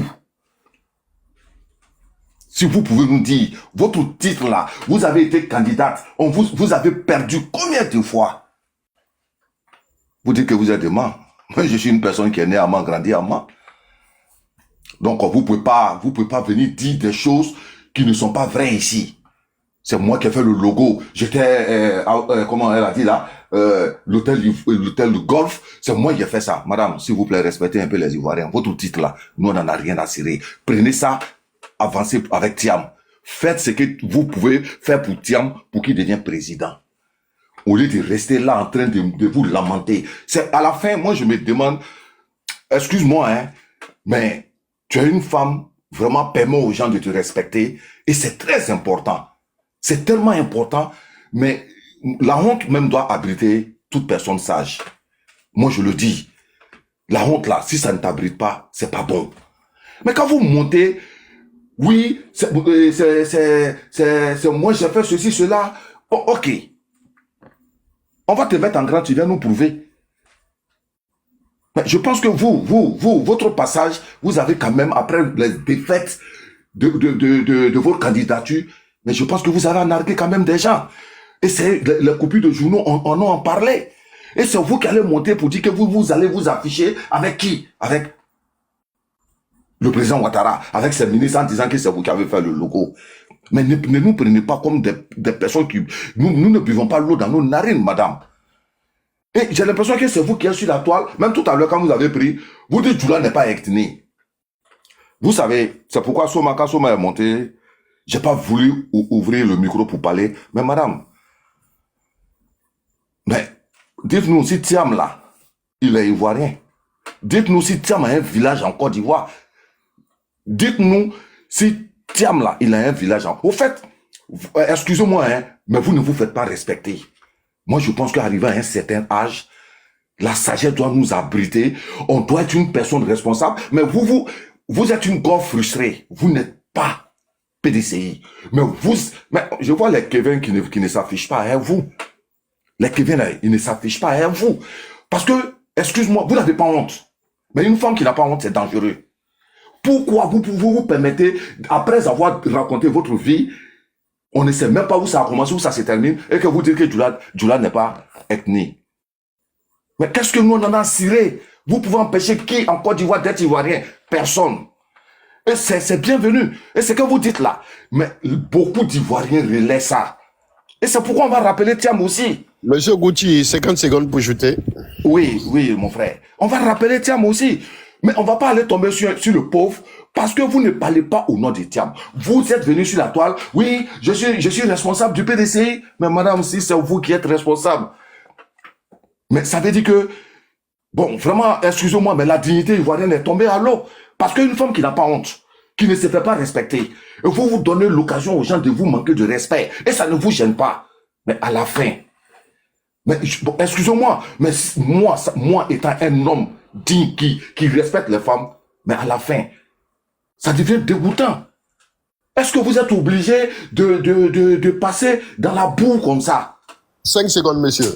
Si vous pouvez nous dire, votre titre là, vous avez été candidate, vous avez perdu combien de fois? Vous dites que vous êtes aimant. Moi, je suis une personne qui est née à Mans, grandi à Mans. Donc, vous pouvez pas venir dire des choses qui ne sont pas vraies ici. C'est moi qui ai fait le logo. J'étais, comment elle a dit là, l'hôtel du golf. C'est moi qui ai fait ça. Madame, s'il vous plaît, respectez un peu les Ivoiriens. Votre titre là, nous on n'en a rien à cirer. Prenez ça, avancez avec Thiam. Faites ce que vous pouvez faire pour Thiam pour qu'il devienne président. Au lieu de rester là en train de vous lamenter. C'est à la fin, moi je me demande, excuse-moi, hein, Mais tu es une femme, vraiment, permets aux gens de te respecter. Et c'est très important. C'est tellement important. Mais la honte même doit abriter toute personne sage. Moi, je le dis. La honte, là, si ça ne t'abrite pas, c'est pas bon. Mais quand vous montez, oui, c'est moi, j'ai fait ceci, cela. Oh, ok. On va te mettre en grand, tu viens nous prouver. Mais je pense que votre passage, vous avez quand même, après les défaites de votre candidature, mais je pense que vous avez nargué quand même des gens. Et c'est les copies de journaux en parlé. Et c'est vous qui allez monter pour dire que vous allez vous afficher avec qui? Avec le président Ouattara, avec ses ministres en disant que c'est vous qui avez fait le logo. Mais ne nous prenez pas comme des personnes qui... Nous ne buvons pas l'eau dans nos narines, madame. Et j'ai l'impression que c'est vous qui êtes sur la toile. Même tout à l'heure, quand vous avez pris, vous dites que Djoula n'est pas ethnie. Vous savez, c'est pourquoi quand Soma est monté, j'ai pas voulu ouvrir le micro pour parler. Mais madame, mais dites-nous si Thiam là, il est ivoirien. Dites-nous si Thiam a un village en Côte d'Ivoire. Dites-nous si Thiam là, il a un village en... Au fait, excusez-moi, hein, mais vous ne vous faites pas respecter. Moi, je pense qu'arrivé à un certain âge, la sagesse doit nous abriter. On doit être une personne responsable. Mais vous êtes une gorge frustrée. Vous n'êtes pas PDCI. Mais je vois les Kevin qui ne s'affichent pas à vous. Les Kevin, là, ils ne s'affichent pas à vous. Parce que, excuse-moi, vous n'avez pas honte. Mais une femme qui n'a pas honte, c'est dangereux. Pourquoi vous permettez, après avoir raconté votre vie, on ne sait même pas où ça a commencé, où ça se termine, et que vous dites que Djoula n'est pas ethnie. Mais qu'est-ce que nous on en a ciré? Vous pouvez empêcher qui en Côte d'Ivoire d'être ivoirien? Personne. Et c'est bienvenu. Et c'est que vous dites là. Mais beaucoup d'Ivoiriens relaient ça. Et c'est pourquoi on va rappeler Thiam aussi. Monsieur Gouti, 50 secondes pour jeter. Oui, mon frère. On va rappeler Thiam aussi. Mais on va pas aller tomber sur le pauvre parce que vous ne parlez pas au nom de Thiam. Vous êtes venu sur la toile. Oui, je suis responsable du PDCI. Mais madame, si c'est vous qui êtes responsable. Mais ça veut dire que, bon, vraiment, excusez-moi, mais la dignité ivoirienne est tombée à l'eau. Parce qu'une femme qui n'a pas honte, qui ne se fait pas respecter, et vous donnez l'occasion aux gens de vous manquer de respect. Et ça ne vous gêne pas. Mais à la fin, mais bon, excusez-moi, mais moi étant un homme digne qui respecte les femmes, mais à la fin, ça devient dégoûtant. Est-ce que vous êtes obligé de passer dans la boue comme ça? 5 secondes, monsieur.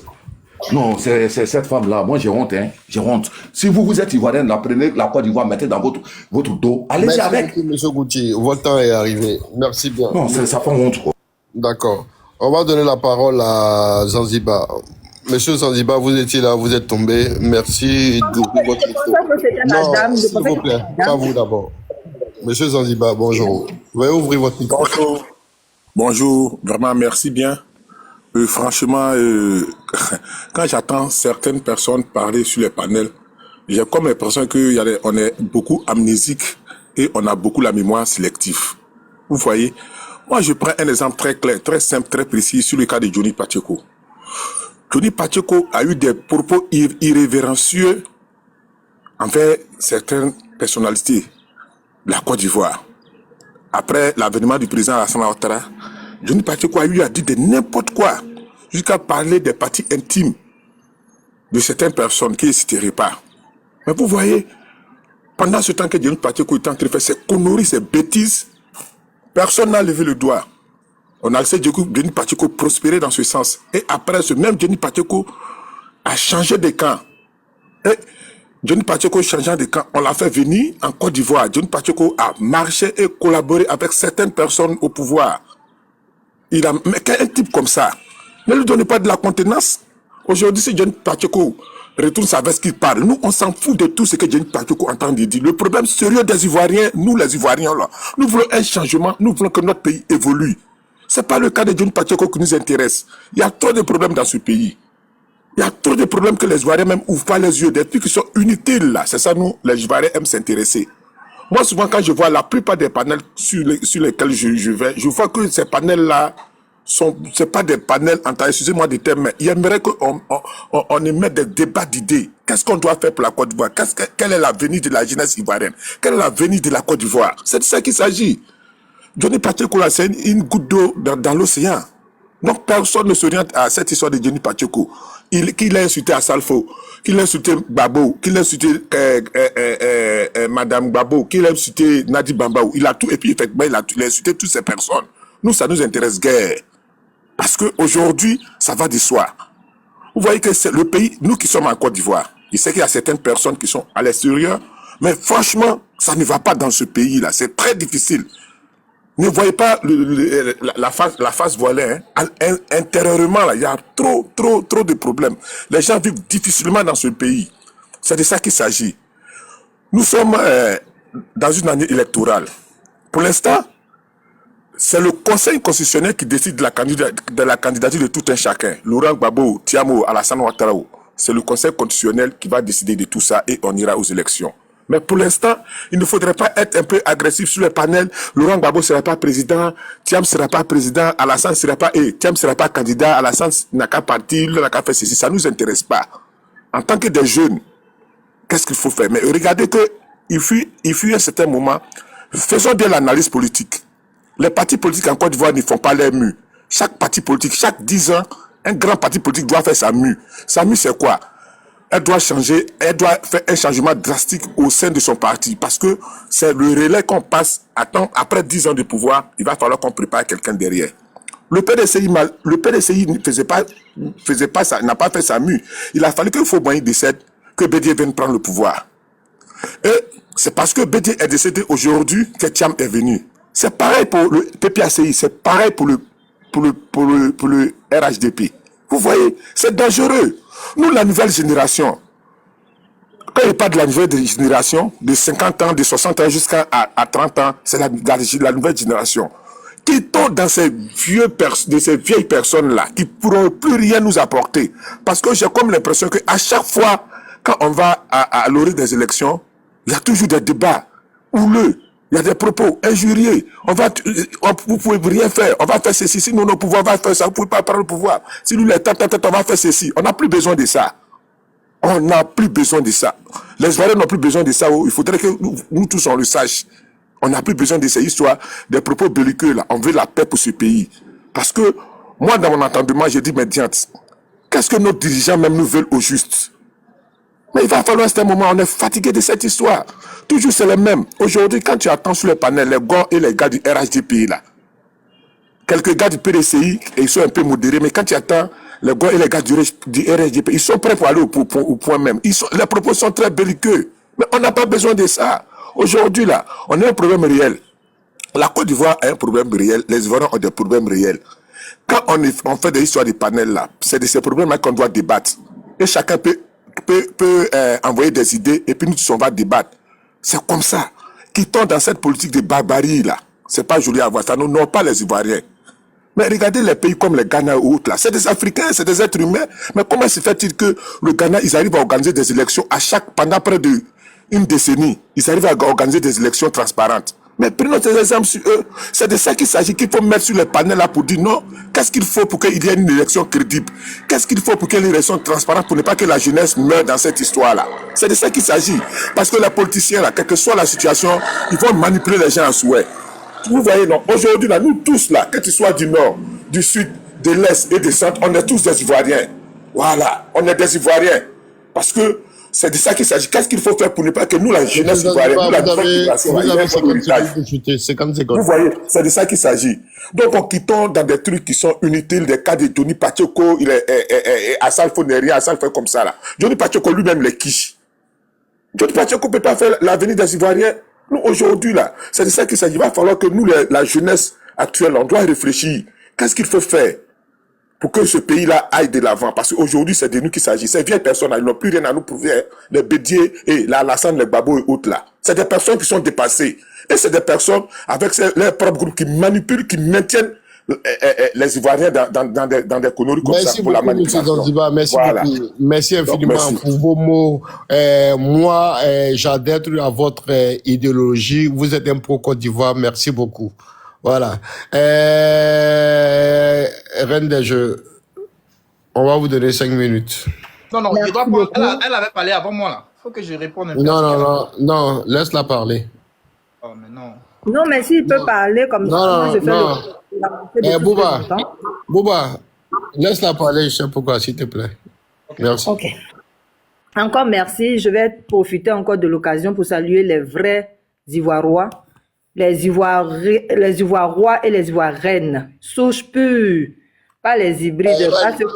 Non, c'est cette femme-là. Moi, j'ai honte, hein. J'ai honte. Si vous êtes ivoirien, la prenez la Côte d'Ivoire, mettez dans votre dos. Allez-y avec. Merci, monsieur Gouti. Votre temps est arrivé. Merci bien. Non, ça fait honte, quoi. D'accord. On va donner la parole à Zanzibar. Monsieur Zanzibar, vous étiez là, vous êtes tombé. Merci d'ouvrir votre micro. Non, s'il vous plaît, pas vous d'abord. Monsieur Zanzibar, bonjour. Vous pouvez ouvrir votre micro. Bonjour. Bonjour. Vraiment, merci bien. Franchement, quand j'entends certaines personnes parler sur les panels, j'ai comme l'impression qu'on est beaucoup amnésique et on a beaucoup la mémoire sélective. Vous voyez, moi je prends un exemple très clair, très simple, très précis sur le cas de Johnny Pacheco. Johnny Pacheco a eu des propos irrévérencieux envers certaines personnalités de la Côte d'Ivoire. Après l'avènement du président Alassane Ouattara, Johnny Pacheco a eu à dire de n'importe quoi, jusqu'à parler des parties intimes de certaines personnes qui ne citeraient pas. Mais vous voyez, pendant ce temps que Johnny Pacheco est en train de faire ses conneries, ses bêtises, personne n'a levé le doigt. On a laissé Johnny Pacheco prospérer dans ce sens. Et après, ce même Johnny Pacheco a changé de camp. Et Johnny Pacheco changeant de camp, on l'a fait venir en Côte d'Ivoire. Johnny Pacheco a marché et collaboré avec certaines personnes au pouvoir. Mais qu'un type comme ça, ne lui donnez pas de la contenance. Aujourd'hui, si Johnny Pacheco retourne sa veste qu'il parle, nous, on s'en fout de tout ce que Johnny Pacheco entend dire. Le problème sérieux des Ivoiriens, nous les Ivoiriens, là, nous voulons un changement, nous voulons que notre pays évolue. Ce n'est pas le cas de Johnny Pacheco qui nous intéresse. Il y a trop de problèmes dans ce pays. Il y a trop de problèmes que les Ivoiriens même ouvrent pas les yeux. Des trucs qui sont inutiles là. C'est ça, nous, les Ivoiriens aiment s'intéresser. Moi, souvent, quand je vois la plupart des panels sur lesquels je vais, je vois que ces panels-là c'est pas des panels en temps, excusez-moi du terme, mais il aimerait qu'on émette des débats d'idées. Qu'est-ce qu'on doit faire pour la Côte d'Ivoire? Quel est l'avenir de la jeunesse ivoirienne? Quel est l'avenir de la Côte d'Ivoire? C'est de ça qu'il s'agit. Johnny Pacheco, là, c'est une goutte d'eau dans l'océan. Donc, personne ne s'oriente à cette histoire de Johnny Pacheco. Qu'il a insulté à Salfo, qu'il a insulté Babo, qu'il a insulté Madame Babo, qu'il a insulté Nadi Bambaou. Il a tout, et puis effectivement, il a insulté toutes ces personnes. Nous, ça nous intéresse guère. Parce qu'aujourd'hui, ça va du soir. Vous voyez que c'est le pays, nous qui sommes en Côte d'Ivoire, je sais qu'il y a certaines personnes qui sont à l'extérieur, mais franchement, ça ne va pas dans ce pays-là. C'est très difficile. Ne voyez pas la face voilée. Hein. Intérieurement, là, il y a trop de problèmes. Les gens vivent difficilement dans ce pays. C'est de ça qu'il s'agit. Nous sommes dans une année électorale. Pour l'instant, c'est le Conseil constitutionnel qui décide de la candidature de tout un chacun. Laurent Gbagbo, Tiamo, Alassane Ouattara. C'est le Conseil constitutionnel qui va décider de tout ça et on ira aux élections. Mais pour l'instant, il ne faudrait pas être un peu agressif sur le panel. Laurent Gbagbo ne sera pas président, Thiam ne sera pas président, Alassane ne sera pas, Thiam ne sera pas candidat, Alassane n'a qu'à partir, n'a qu'à faire ceci. Ça ne nous intéresse pas. En tant que des jeunes, qu'est-ce qu'il faut faire? Mais regardez qu'il fut un certain moment, faisons bien l'analyse politique. Les partis politiques en Côte d'Ivoire ne font pas leur mue. Chaque parti politique, chaque 10 ans, un grand parti politique doit faire sa mue. Sa mue, c'est quoi? Elle doit changer, elle doit faire un changement drastique au sein de son parti. Parce que c'est le relais qu'on passe. Après 10 ans de pouvoir, il va falloir qu'on prépare quelqu'un derrière. Le PDCI n'a pas fait sa mue. Il a fallu que Fauboigny décède, que Bédié vienne prendre le pouvoir. Et c'est parce que Bédié est décédé aujourd'hui que Thiam est venu. C'est pareil pour le PPACI, c'est pareil pour le RHDP. Vous voyez, c'est dangereux. Nous, la nouvelle génération, quand il parle de la nouvelle génération, de 50 ans, de 60 ans jusqu'à 30 ans, c'est la nouvelle génération. Qui tombe dans ces vieilles personnes-là, qui ne pourront plus rien nous apporter. Parce que j'ai comme l'impression qu'à chaque fois, quand on va à l'orée des élections, il y a toujours des débats houleux. Il y a des propos injurieux. Vous pouvez rien faire. On va faire ceci. Si nous, nos pouvoirs, on va faire ça. Vous ne pouvez pas prendre le pouvoir. Si nous, les têtes, on va faire ceci. On n'a plus besoin de ça. On n'a plus besoin de ça. Les Ivoiriens n'ont plus besoin de ça. Il faudrait que nous tous, on le sache. On n'a plus besoin de ces histoires, des propos belliqueux là. On veut la paix pour ce pays. Parce que, moi, dans mon entendement, j'ai dit, mais diantre, qu'est-ce que nos dirigeants même nous veulent au juste? Mais il va falloir à un moment, on est fatigué de cette histoire. Toujours c'est les mêmes. Aujourd'hui, quand tu attends sur le panel, les gars et les gars du RHDP là, quelques gars du PDCI, ils sont un peu modérés, mais quand tu attends les gars et les gars du RHDP, ils sont prêts pour aller au point même. Les propos sont très belliqueux. Mais on n'a pas besoin de ça. Aujourd'hui là, on a un problème réel. La Côte d'Ivoire a un problème réel. Les Ivoiriens ont des problèmes réels. Quand on fait des histoires de panel là, c'est de ces problèmes-là qu'on doit débattre. Et chacun peut envoyer des idées et puis nous tous on va débattre. C'est comme ça. Qui tombe dans cette politique de barbarie là. C'est pas joli à voir ça. Nous n'avons pas les Ivoiriens. Mais regardez les pays comme le Ghana ou autres là. C'est des Africains, c'est des êtres humains. Mais comment se fait-il que le Ghana, ils arrivent à organiser des élections pendant près d'une décennie. Ils arrivent à organiser des élections transparentes. Mais prenons ces exemples sur eux. C'est de ça qu'il s'agit, qu'il faut mettre sur les panels là pour dire non. Qu'est-ce qu'il faut pour qu'il y ait une élection crédible? Qu'est-ce qu'il faut pour qu'il y ait une élection transparente pour ne pas que la jeunesse meure dans cette histoire-là? C'est de ça qu'il s'agit. Parce que les politiciens là, quelle que soit la situation, ils vont manipuler les gens à souhait. Vous voyez, non, aujourd'hui là, nous tous là, que tu sois du nord, du sud, de l'est et du centre, on est tous des Ivoiriens. Voilà, on est des Ivoiriens. Parce que c'est de ça qu'il s'agit. Qu'est-ce qu'il faut faire pour ne pas que nous, la jeunesse ivoirienne, nous, la nouvelle génération, vous voyez, c'est de ça qu'il s'agit. Donc, en quittant dans des trucs qui sont inutiles, des cas de Johnny Pacheco, il est à Salfo n'est rien, à Salfo comme ça, là. Johnny Pacheco lui-même les quiche. Johnny Pacheco ne peut pas faire l'avenir des Ivoiriens. Nous, aujourd'hui, là, c'est de ça qu'il s'agit. Il va falloir que nous, la jeunesse actuelle, on doit réfléchir. Qu'est-ce qu'il faut faire pour que ce pays-là aille de l'avant? Parce qu'aujourd'hui, c'est de nous qu'il s'agit. Ces vieilles personnes, elles n'ont plus rien à nous prouver. Hein. Les Bédié et Alassane, les Gbagbo et autres là. C'est des personnes qui sont dépassées. Et c'est des personnes avec leurs propres groupes qui manipulent, qui maintiennent les Ivoiriens dans des conneries comme ça pour la manipulation. Merci voilà. beaucoup. Merci infiniment merci. pour vos mots. Moi, j'adhère à votre idéologie. Vous êtes un pro Côte d'Ivoire. Merci beaucoup. Voilà. Reine des Jeux, on va vous donner 5 minutes. Non, non, je Merci dois pas. beaucoup. Elle avait parlé avant moi, là. Il faut que je réponde un peu à Non, ce non, qu'elle a non, non, laisse-la parler. Oh, mais non. Non, mais s'il peut parler comme ça, moi Non, je fais non, la montée depuis Bouba, très longtemps. Bouba, laisse-la parler, je sais pourquoi, s'il te plaît. Merci. Ok. Encore merci. Je vais profiter encore de l'occasion pour saluer les vrais Ivoirois, les Ivoirois et les Ivoiriennes. Souche pure, pas les hybrides. Pas ceux-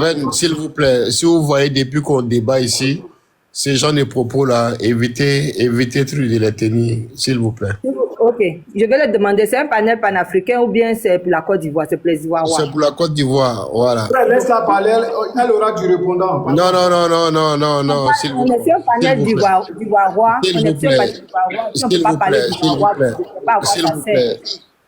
Reine, s'il vous plaît, si vous voyez depuis qu'on débat ici, ces gens de propos-là, évitez de les tenir, s'il vous plaît. Ok, je vais le demander. C'est un panel panafricain ou bien c'est pour la Côte d'Ivoire, c'est pour les Ivoirois? C'est pour la Côte d'Ivoire, voilà. Laisse-la parler, elle aura du répondant. Non, non, non, non, non, non, non, s'il vous On plaît. est sur un panel S'il vous plaît. d'Ivoirois. On S'il est vous sur un plaît. panel d'Ivoirois. Si on ne peut S'il pas vous parler plaît, s'il vous d'Ivoirois, plaît. je ne sais pas à quoi S'il ça vous sert. plaît.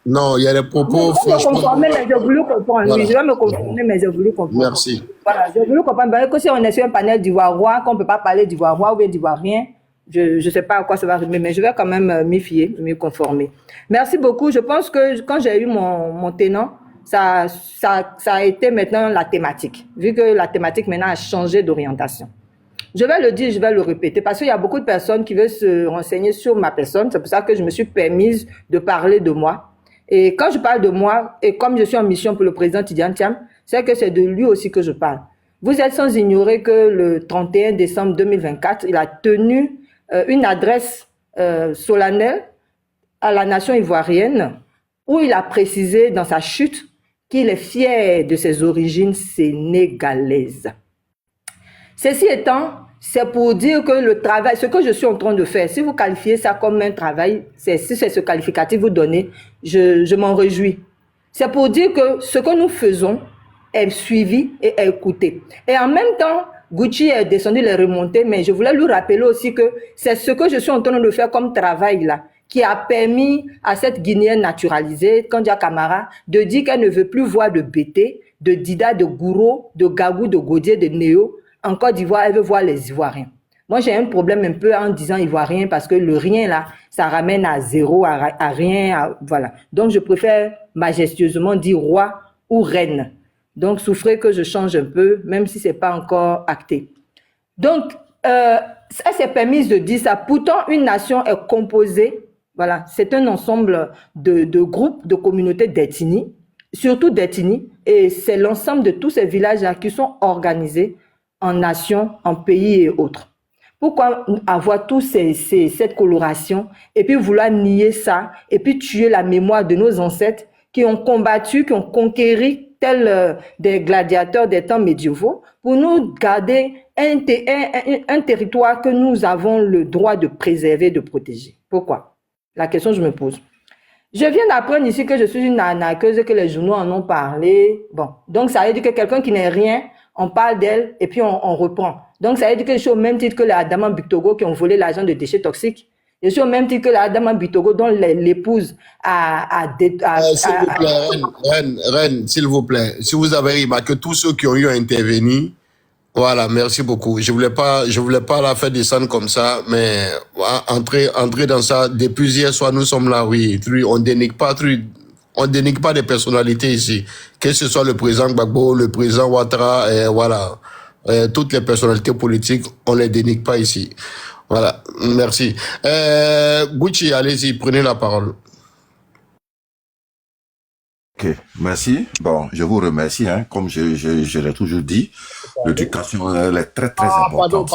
Non, il y a des propos, Je vais me franchement. conformer, mais j'ai voulu comprendre. Voilà. Oui, je vais me conformer, mais j'ai voulu comprendre. Merci. Voilà, j'ai voulu comprendre. Parce que si on est sur un panel d'ivoirois, qu'on ne peut pas parler d'ivoirois ou bien d'ivoirien, je ne sais pas à quoi ça va arriver, mais je vais quand même m'y fier, m'y conformer. Merci beaucoup. Je pense que quand j'ai eu mon tenant, ça a été maintenant la thématique, vu que la thématique maintenant a changé d'orientation. Je vais le dire, je vais le répéter, parce qu'il y a beaucoup de personnes qui veulent se renseigner sur ma personne. C'est pour ça que je me suis permise de parler de moi. Et quand je parle de moi, et comme je suis en mission pour le président Tidjane Thiam, c'est que c'est de lui aussi que je parle. Vous êtes sans ignorer que le 31 décembre 2024, il a tenu une adresse solennelle à la nation ivoirienne où il a précisé dans sa chute qu'il est fier de ses origines sénégalaises. Ceci étant, c'est pour dire que le travail, ce que je suis en train de faire, si vous qualifiez ça comme un travail, si c'est ce qualificatif que vous donnez, je m'en réjouis. C'est pour dire que ce que nous faisons est suivi et est écouté. Et en même temps, Gucci est descendu les remontées, mais je voulais lui rappeler aussi que c'est ce que je suis en train de faire comme travail là, qui a permis à cette Guinéenne naturalisée, Kandia Camara, de dire qu'elle ne veut plus voir de Bété, de Dida, de Gouro, de Gagou, de Godier, de Néo. En Côte d'Ivoire, elle veut voir les Ivoiriens. Moi, j'ai un problème un peu en disant Ivoirien parce que le rien là, ça ramène à zéro, à rien, voilà. Donc, je préfère majestueusement dire roi ou reine. Donc, souffrez que je change un peu, même si c'est pas encore acté. Donc, elle s'est permise de dire ça. Pourtant, une nation est composée, voilà, c'est un ensemble de groupes, de communautés d'ethnies, surtout d'ethnies, et c'est l'ensemble de tous ces villages-là qui sont organisés en nations, en pays et autres. Pourquoi avoir cette coloration et puis vouloir nier ça et puis tuer la mémoire de nos ancêtres qui ont combattu, qui ont conquéri tels des gladiateurs des temps médiévaux pour nous garder un territoire que nous avons le droit de préserver, de protéger. Pourquoi? La question que je me pose. Je viens d'apprendre ici que je suis une arnaqueuse, que les journaux en ont parlé. Bon, donc ça veut dire que quelqu'un qui n'est rien, on parle d'elle et puis on reprend. Donc ça veut dire que je suis au même titre que les Adama Bitogo qui ont volé l'argent de déchets toxiques. Je suis au même titre que les Adama Bitogo dont l'épouse s'il vous plaît, Reine, s'il vous plaît, si vous avez remarqué tous ceux qui ont eu à intervenir, voilà, merci beaucoup. Je voulais pas la faire descendre comme ça, mais entrer dans ça. Depuis hier soir, nous sommes là, oui. On dénigre pas des personnalités ici. Que ce soit le président Gbagbo, le président Ouattara, et voilà. Toutes les personnalités politiques, on les dénigre pas ici. Voilà, merci. Gucci, allez-y, prenez la parole. Ok, merci. Bon, je vous remercie. Hein. Comme je l'ai toujours dit, l'éducation elle est très importante.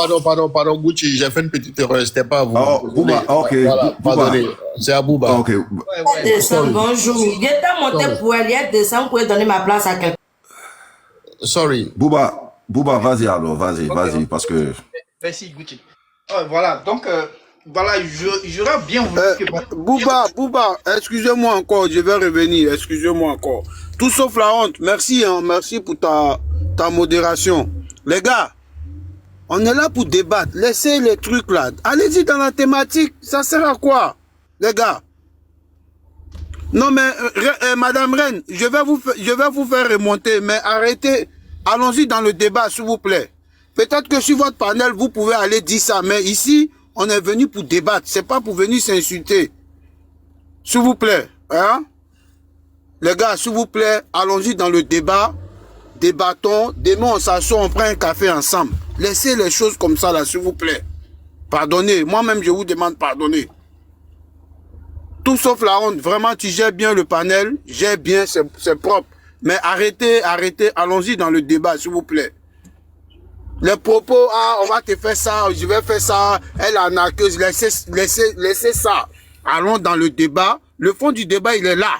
Pardon, Gucci, j'ai fait une petite erreur, c'était pas à vous. Oh, Bouba, ok. Voilà, pardonnez, c'est à Bouba. Ok. Bonjour. J'étais monté pour aller descendre pour donner ma place à quelqu'un. Sorry. Bouba, vas-y alors, vas-y, parce que... Merci, Gucci. Voilà, donc, voilà, j'aurais bien voulu que... Bouba, excusez-moi encore, je vais revenir, excusez-moi encore. Tout sauf la honte, merci, hein, merci pour ta modération. Les gars, on est là pour débattre, laissez les trucs là. Allez-y dans la thématique, ça sert à quoi, les gars? Non mais, Madame Reine, je vais vous faire remonter, mais arrêtez, allons-y dans le débat, s'il vous plaît. Peut-être que sur votre panel, vous pouvez aller dire ça, mais ici, on est venu pour débattre, c'est pas pour venir s'insulter. S'il vous plaît, hein? Les gars, s'il vous plaît, allons-y dans le débat. Débattons. Demain, on s'assoit, on prend un café ensemble. Laissez les choses comme ça, là, s'il vous plaît. Pardonnez. Moi-même, je vous demande pardonner. Tout sauf la honte. Vraiment, tu gères bien le panel. Gère bien, c'est propre. Mais arrêtez, allons-y dans le débat, s'il vous plaît. Les propos, ah, on va te faire ça, je vais faire ça, elle est arnaqueuse, laissez ça. Allons dans le débat. Le fond du débat, il est là.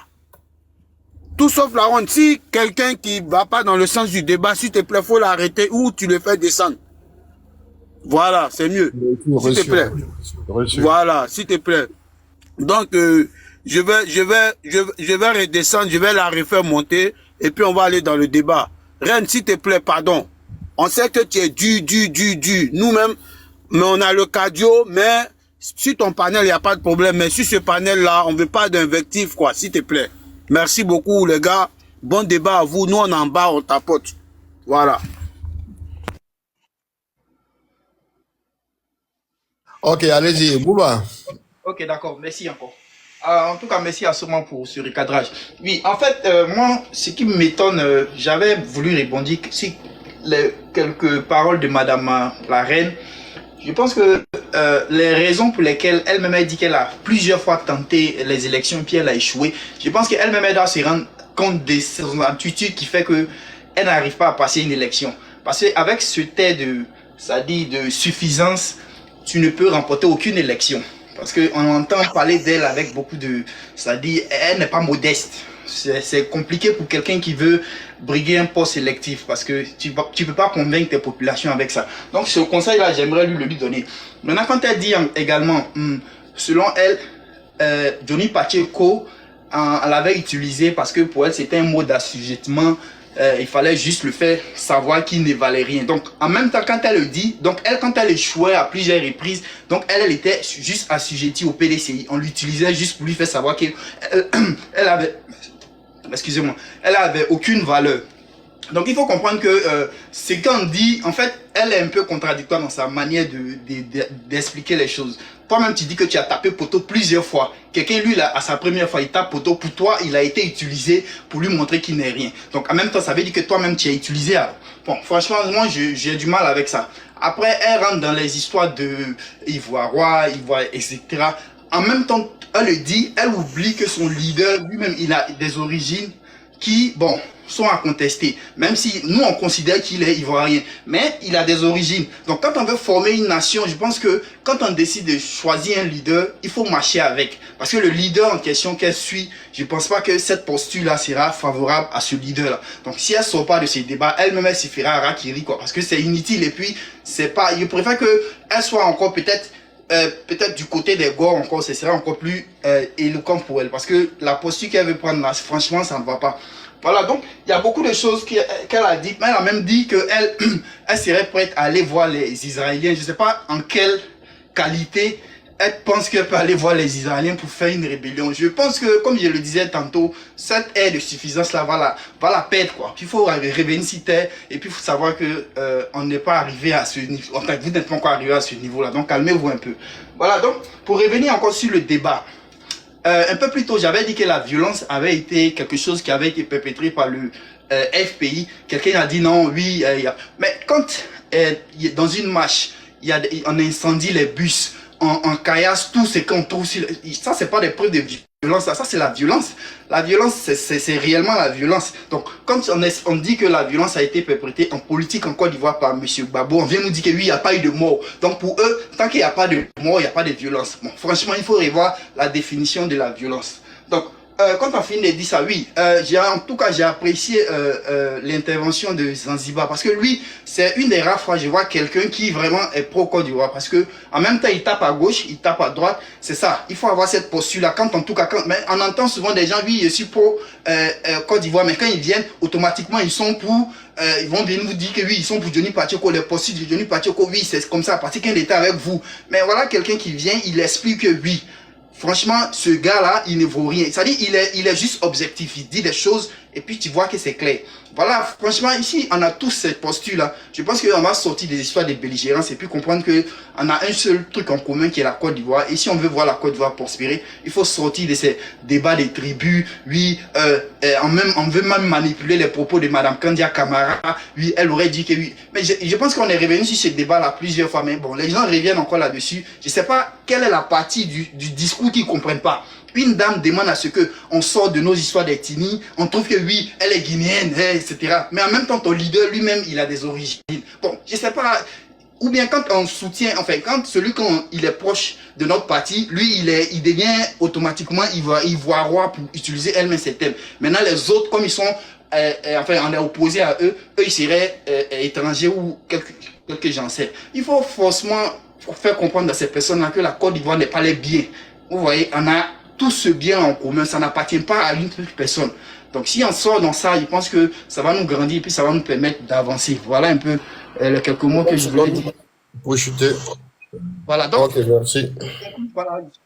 Tout sauf la honte. Si quelqu'un qui va pas dans le sens du débat, s'il te plaît, faut l'arrêter ou tu le fais descendre. Voilà, c'est mieux. S'il te plaît. Voilà, s'il te plaît. Donc, je vais redescendre, je vais la refaire monter et puis on va aller dans le débat. Reine, s'il te plaît, pardon. On sait que tu es dû. Nous-mêmes, mais on a le cardio, mais sur ton panel, il n'y a pas de problème. Mais sur ce panel-là, on ne veut pas d'invectif, quoi, s'il te plaît. Merci beaucoup, les gars. Bon débat à vous. Nous, on est en bas, on tapote. Voilà. Ok, allez-y, Bouba. Ok, d'accord, merci encore. En tout cas, merci à Soman pour ce recadrage. Oui, en fait, moi, ce qui m'étonne, j'avais voulu répondre si les quelques paroles de Madame la Reine. Je pense que les raisons pour lesquelles elle-même a dit qu'elle a plusieurs fois tenté les élections puis elle a échoué, je pense qu'elle-même elle doit se rendre compte de son attitude qui fait que elle n'arrive pas à passer une élection. Parce qu'avec ce trait de suffisance, tu ne peux remporter aucune élection. Parce qu'on entend parler d'elle avec beaucoup de... C'est-à-dire, elle n'est pas modeste. C'est compliqué pour quelqu'un qui veut briguer un poste électif parce que tu ne peux pas convaincre tes populations avec ça. Donc ce conseil-là, j'aimerais lui donner. Maintenant, quand elle dit également, selon elle, Johnny Pacheco, elle avait utilisé parce que pour elle, c'était un mot d'assujettissement. Il fallait juste le faire savoir qu'il ne valait rien. Donc, en même temps, quand elle le dit, donc elle, quand elle échouait à plusieurs reprises, donc elle était juste assujettie au PDCI. On l'utilisait juste pour lui faire savoir qu'elle avait... Excusez-moi, elle avait aucune valeur. Donc il faut comprendre que c'est quand on dit, en fait, elle est un peu contradictoire dans sa manière d'expliquer les choses. Toi-même, tu dis que tu as tapé poteau plusieurs fois. Quelqu'un, lui, là, à sa première fois, il tape poteau. Pour toi, il a été utilisé pour lui montrer qu'il n'est rien. Donc en même temps, ça veut dire que toi-même, tu as utilisé. Bon, franchement, moi, j'ai du mal avec ça. Après, elle rentre dans les histoires de Ivoire, etc. En même temps, elle le dit, elle oublie que son leader, lui-même, il a des origines qui, bon, sont à contester. Même si nous, on considère qu'il est ivoirien. Mais il a des origines. Donc, quand on veut former une nation, je pense que quand on décide de choisir un leader, il faut marcher avec. Parce que le leader en question qu'elle suit, je ne pense pas que cette posture-là sera favorable à ce leader-là. Donc, si elle ne sort pas de ces débats, elle-même, elle se fera rakiri, quoi. Parce que c'est inutile. Et puis, c'est pas, je préfère qu'elle soit encore peut-être du côté des Gors encore, ce serait encore plus éloquent pour elle. Parce que la posture qu'elle veut prendre là, franchement, ça ne va pas. Voilà, donc il y a beaucoup de choses qu'elle a dit. Mais elle a même dit qu'elle elle serait prête à aller voir les Israéliens. Je ne sais pas en quelle qualité elle pense qu'elle peut aller voir les Israéliens pour faire une rébellion. Je pense que, comme je le disais tantôt, cette aide de suffisance-là va la perdre, quoi. Puis il faut revenir sur terre et puis il faut savoir que on n'est pas arrivé à ce niveau. Enfin, vous n'êtes pas encore arrivé à ce niveau-là, donc calmez-vous un peu. Voilà, donc pour revenir encore sur le débat. Un peu plus tôt, j'avais dit que la violence avait été quelque chose qui avait été perpétré par le FPI. Quelqu'un a dit non, oui, mais quand dans une marche, on incendie les bus, on caillasse tout ce qu'on trouve sur ça, c'est pas des preuves de violence, ça c'est la violence. La violence, c'est réellement la violence. Donc, quand on dit que la violence a été perpétrée en politique en Côte d'Ivoire par M. Gbagbo, on vient nous dire que oui, il n'y a pas eu de mort. Donc, pour eux, tant qu'il n'y a pas de mort, il n'y a pas de violence. Bon, franchement, il faut revoir la définition de la violence. Donc, quand on finit de dire ça, oui, en tout cas, j'ai apprécié l'intervention de Zanzibar parce que lui, c'est une des rares fois je vois quelqu'un qui vraiment est pro-Côte d'Ivoire parce que en même temps, il tape à gauche, il tape à droite, c'est ça. Il faut avoir cette posture-là. Mais on entend souvent des gens, oui, je suis pro Côte d'Ivoire, mais quand ils viennent, automatiquement, ils sont pour, ils vont venir nous dire que oui, ils sont pour Johnny Pacheco, les postures de Johnny Pacheco, oui, c'est comme ça, parce qu'il est avec vous. Mais voilà quelqu'un qui vient, il explique que oui. franchement, ce gars-là, il ne vaut rien. C'est-à-dire, il est juste objectif. Il dit des choses et puis tu vois que c'est clair. Voilà, franchement, ici, on a tous cette posture-là. Je pense qu'on va sortir des histoires de belligérance et puis comprendre qu'on a un seul truc en commun qui est la Côte d'Ivoire. Et si on veut voir la Côte d'Ivoire prospérer, il faut sortir de ces débats des tribus. Oui, on veut même manipuler les propos de Madame Kandia Camara. Oui, elle aurait dit que oui. Mais je pense qu'on est revenu sur ce débat-là plusieurs fois. Mais bon, les gens reviennent encore là-dessus. Je ne sais pas quelle est la partie du discours qu'ils ne comprennent pas. Une dame demande à ce que on sorte de nos histoires d'ethnie, on trouve que oui, elle est guinéenne, etc. Mais en même temps, ton leader lui-même, il a des origines. Bon, je sais pas, ou bien quand on soutient, enfin, quand celui il est proche de notre parti, lui, il devient automatiquement ivoirois pour utiliser elle-même ses thèmes. Maintenant, les autres, comme ils sont, enfin, on est opposé à eux, ils seraient étrangers ou quelques gens sais. Il faut forcément faire comprendre à ces personnes-là que la Côte d'Ivoire n'est pas les biens. Vous voyez, on a tout ce bien en commun, ça n'appartient pas à une seule personne. Donc si on sort dans ça, je pense que ça va nous grandir et puis ça va nous permettre d'avancer. Voilà un peu les quelques mots que je voulais dire. Pour chuter. Voilà, donc, ok, merci.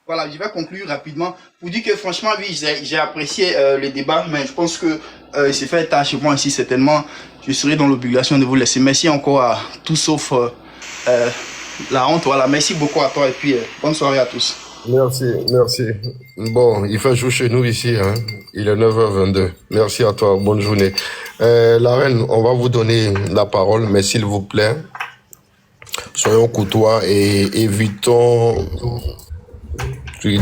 Voilà, je vais conclure rapidement pour dire que franchement, oui, j'ai apprécié le débat, mais je pense que il s'est fait tard chez moi ici, certainement. Je serai dans l'obligation de vous laisser. Merci encore à tous sauf la honte. Voilà, merci beaucoup à toi et puis bonne soirée à tous. Merci, merci. Bon, il fait jour chez nous ici, hein. Il est 9h22. Merci à toi, bonne journée. La reine, on va vous donner la parole, mais s'il vous plaît, soyons courtois et évitons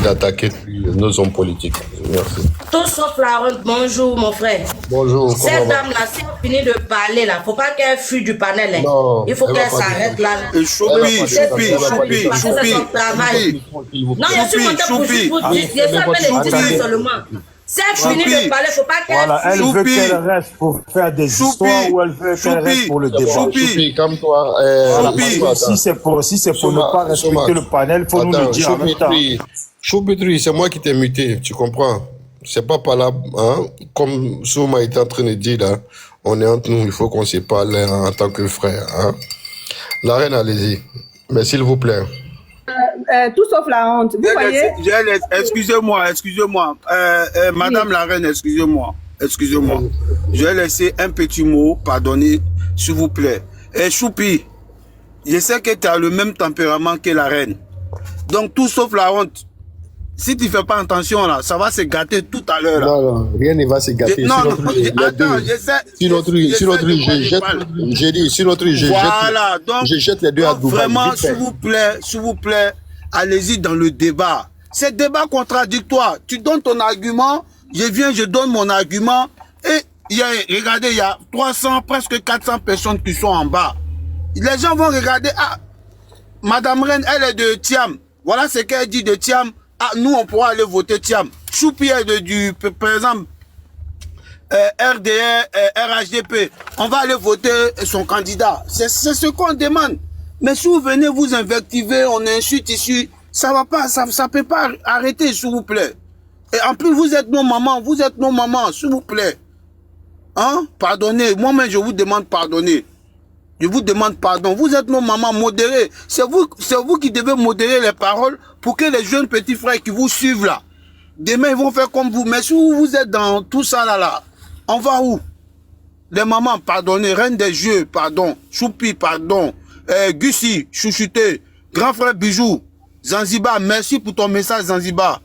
d'attaquer nos hommes politiques. Merci. Tout sauf la honte. Bonjour, mon frère. Bonjour. Cette dame-là, si on finit de parler, là, faut pas qu'elle fuit du panel. Hein. Non, il faut qu'elle s'arrête là. Choupi. Non, je suis montée pour juste pour dire. Je savais les dire seulement. Si elle finit de parler, faut pas qu'elle voilà, elle veut qu'elle reste pour faire des histoires ou elle veut qu'elle reste pour le débat. Choupi, comme toi. Si c'est pour ne pas respecter le panel, il faut nous le dire en même temps. Choupitri, c'est moi qui t'ai muté, tu comprends? C'est pas par là, hein? Comme Souma était en train de dire là, on est entre nous, il faut qu'on se parle en tant que frère, hein? La reine, allez-y. Mais s'il vous plaît. Tout sauf la honte. Vous voyez? Excusez-moi. Madame la reine, excusez-moi. Je vais laisser un petit mot, pardonnez, s'il vous plaît. Choupi, je sais que tu as le même tempérament que la reine. Donc, tout sauf la honte. Si tu ne fais pas attention, là, ça va se gâter tout à l'heure. Non, rien ne va se gâter. Je jette les deux à Dubaï. Vraiment, s'il vous plaît, allez-y dans le débat. C'est débat contradictoire. Tu donnes ton argument, je donne mon argument. Et regardez, il y a 300, presque 400 personnes qui sont en bas. Les gens vont regarder, Madame Reine, elle est de Thiam. Voilà ce qu'elle dit de Thiam. Nous, on pourra aller voter Thiam. Choupi est par exemple, RDR, RHDP. On va aller voter son candidat. C'est ce qu'on demande. Mais si vous venez vous invectiver, on insulte ici, ça va pas, ça peut pas arrêter, s'il vous plaît. Et en plus, vous êtes nos mamans, s'il vous plaît. Hein? Pardonnez. Moi-même, je vous demande pardonner. Je vous demande pardon. Vous êtes nos mamans, modérés. C'est vous qui devez modérer les paroles pour que les jeunes petits frères qui vous suivent là, demain ils vont faire comme vous. Mais si vous êtes dans tout ça là, on va où? Les mamans, pardonnez. Reine des jeux, pardon. Choupi, pardon. Gussi, chouchouté. Grand frère Bijou. Zanzibar, merci pour ton message, Zanzibar.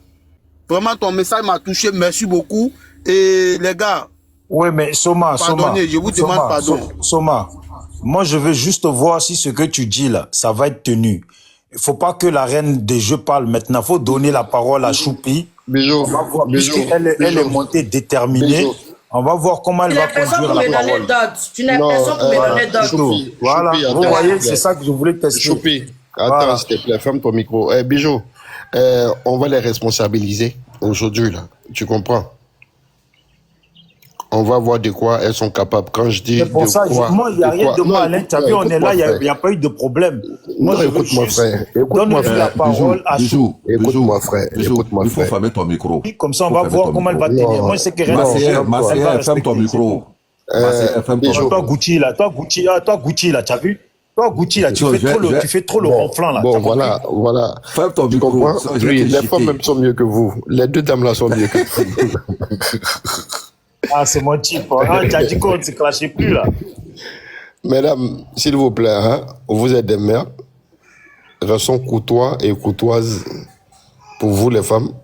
Vraiment, ton message m'a touché. Merci beaucoup. Et les gars. Oui, mais Soma, je vous demande pardon. Soma. Moi, je veux juste voir si ce que tu dis là, ça va être tenu. Il ne faut pas que la reine des jeux parle maintenant. Il faut donner la parole à Choupi. Bijou, elle est montée déterminée. Bijou. On va voir comment elle va conduire la parole. Tu n'as personne pour me donner d'autres. Voilà, vous voyez, c'est ça que je voulais tester. Choupi, attends, s'il te plaît, ferme ton micro. Bijou, on va les responsabiliser aujourd'hui, là. Tu comprends? On va voir de quoi elles sont capables. Quand je dis. C'est pour ça, moi, il n'y a rien de moi à l'interview, on est là, il n'y a pas eu de problème. Moi, écoute mon frère. Écoute-moi, frère. La parole à Chou. Écoute-moi, frère. Écoute-moi, frère. Il faut fermer ton micro. Comme ça, on va voir comment elle va tenir. Moi, je sais que Marseille, ferme ton micro. Toi, Gucci, là, tu as vu? Toi, Gucci, là, tu fais trop le ronflant, là. Bon, voilà. Ferme ton Tu micro. comprends? Ça, je vais Oui, te les jeter. femmes même sont mieux que vous. Les deux dames là sont mieux que vous. Ah, c'est mon type. Ah, tu as dit qu'on ne se clashait plus, là. Mesdames, s'il vous plaît, hein, vous êtes des mères. Restons courtois et courtoises pour vous, les femmes.